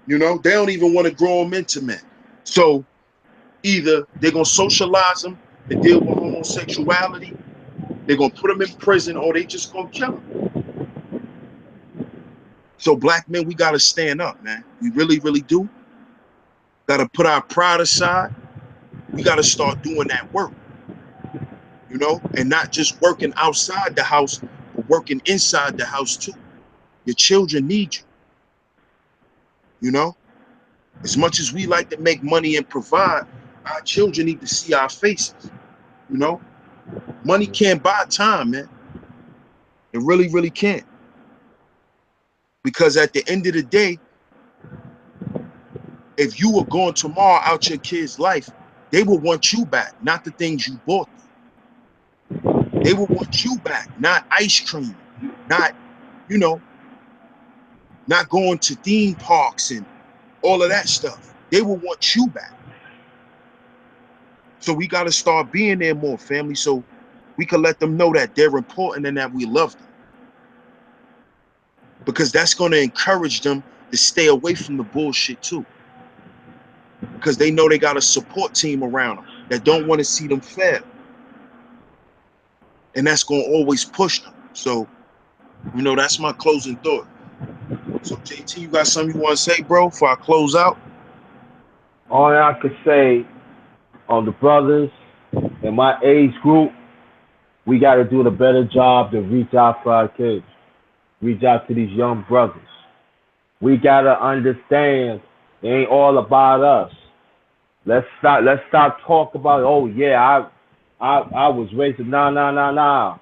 You know, they don't even want to grow them into men. So either they're going to socialize them to deal with homosexuality, they're going to put them in prison, or they just going to kill them. So black men, we got to stand up, man. We really, really do. Got to put our pride aside. We got to start doing that work, you know, and not just working outside the house, but working inside the house too. Your children need you, you know. As much as we like to make money and provide, our children need to see our faces, you know. Money can't buy time, man. It really, really can't. Because at the end of the day, if you were going tomorrow out your kid's life, they will want you back, not the things you bought them. They will want you back, not ice cream, not, you know, not going to theme parks and all of that stuff. They will want you back. So we got to start being there more, family, so we can let them know that they're important and that we love them. Because that's going to encourage them to stay away from the bullshit too. Because they know they got a support team around them that don't want to see them fail. And that's going to always push them. So, you know, that's my closing thought. So, JT, you got something you want to say, bro, before I close out? All I could say on the brothers in my age group, we got to do a better job to reach out for our kids, reach out to these young brothers. We got to understand it ain't all about us. Let's stop talking about, oh yeah, I was raised. Nah.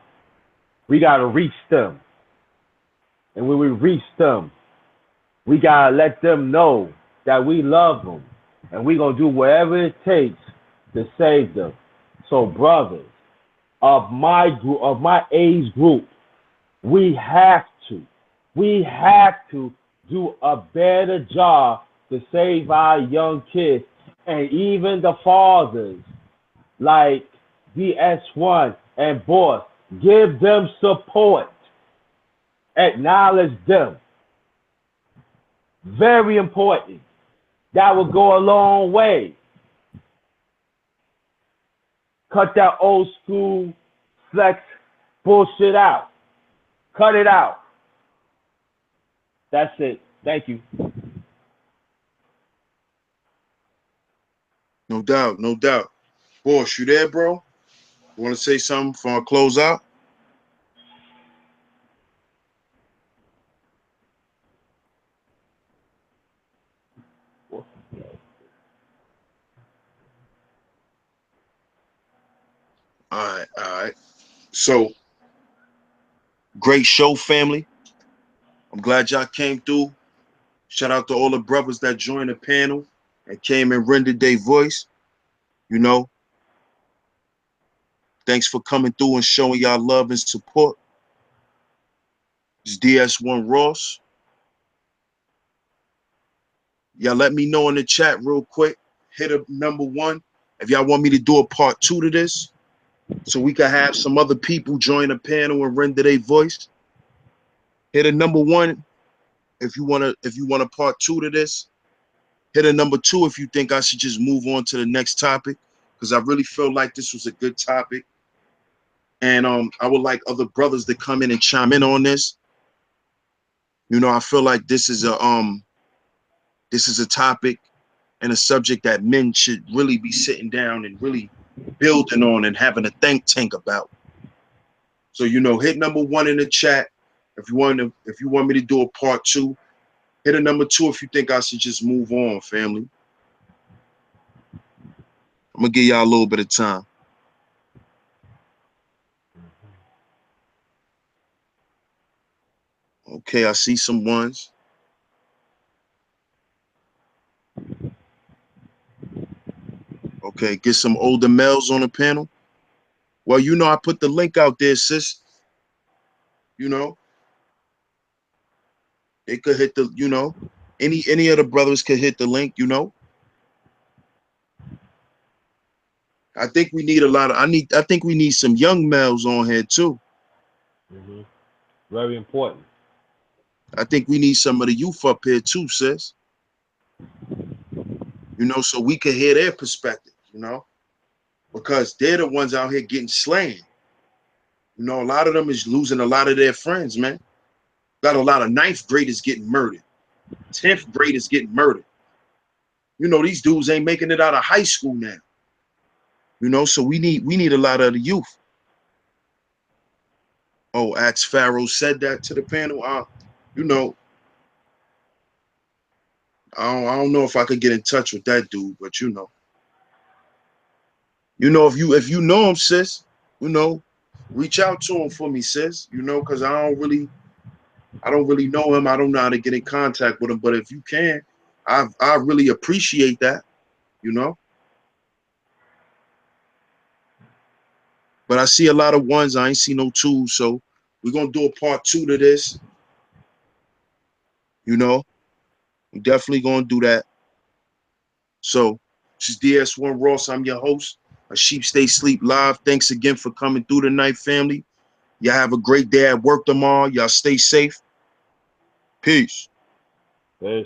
We gotta reach them. And when we reach them, we gotta let them know that we love them. And we gonna do whatever it takes to save them. So brothers of my group, of my age group, we have to do a better job to save our young kids, and even the fathers like DS1 and Boss. Give them support. Acknowledge them. Very important. That will go a long way. Cut that old school flex bullshit out. Cut it out. That's it. Thank you. No doubt, no doubt. Boss, you there, bro? You want to say something before I close out? All right. So, great show, family. I'm glad y'all came through. Shout out to all the brothers that joined the panel and came and rendered their voice. You know, thanks for coming through and showing y'all love and support. It's DS1 Ross. Y'all let me know in the chat real quick. Hit a #1 if y'all want me to do a part 2 to this, so we can have some other people join the panel and render their voice. Hit a #1 if you want a part 2 to this. Hit a #2 if you think I should just move on to the next topic. because I really feel like this was a good topic. And I would like other brothers to come in and chime in on this. You know, I feel like this is a topic and a subject that men should really be sitting down and really building on and having a think tank about. So, you know, hit number 1 in the chat if you want me to do a part 2. Hit a number 2 if you think I should just move on, family. I'm gonna give y'all a little bit of time. Okay, I see some ones. Okay, get some older males on the panel. Well, you know, I put the link out there, sis. You know, they could hit the, you know, any of the brothers could hit the link, you know. I think we need I think we need some young males on here too. Very important. I think we need some of the youth up here too, sis. You know, so we could hear their perspective, you know, because they're the ones out here getting slain. You know, a lot of them is losing a lot of their friends, man. Got a lot of 9th graders getting murdered. 10th graders getting murdered. You know, these dudes ain't making it out of high school now. You know, so we need a lot of the youth. Oh, Axe Pharaoh said that to the panel. You know, I don't know if I could get in touch with that dude, but you know, if you know him, sis, you know, reach out to him for me, sis. You know, because I don't really know him. I don't know how to get in contact with him. But if you can, I really appreciate that. You know. But I see a lot of 1s. I ain't see no 2s. So we're gonna do a part 2 to this. You know, I'm definitely gonna do that. So this is DS1 Ross. I'm your host. A Sheep Stay Sleep Live. Thanks again for coming through tonight, family. Y'all have a great day at work tomorrow. Y'all stay safe. Peace. Peace.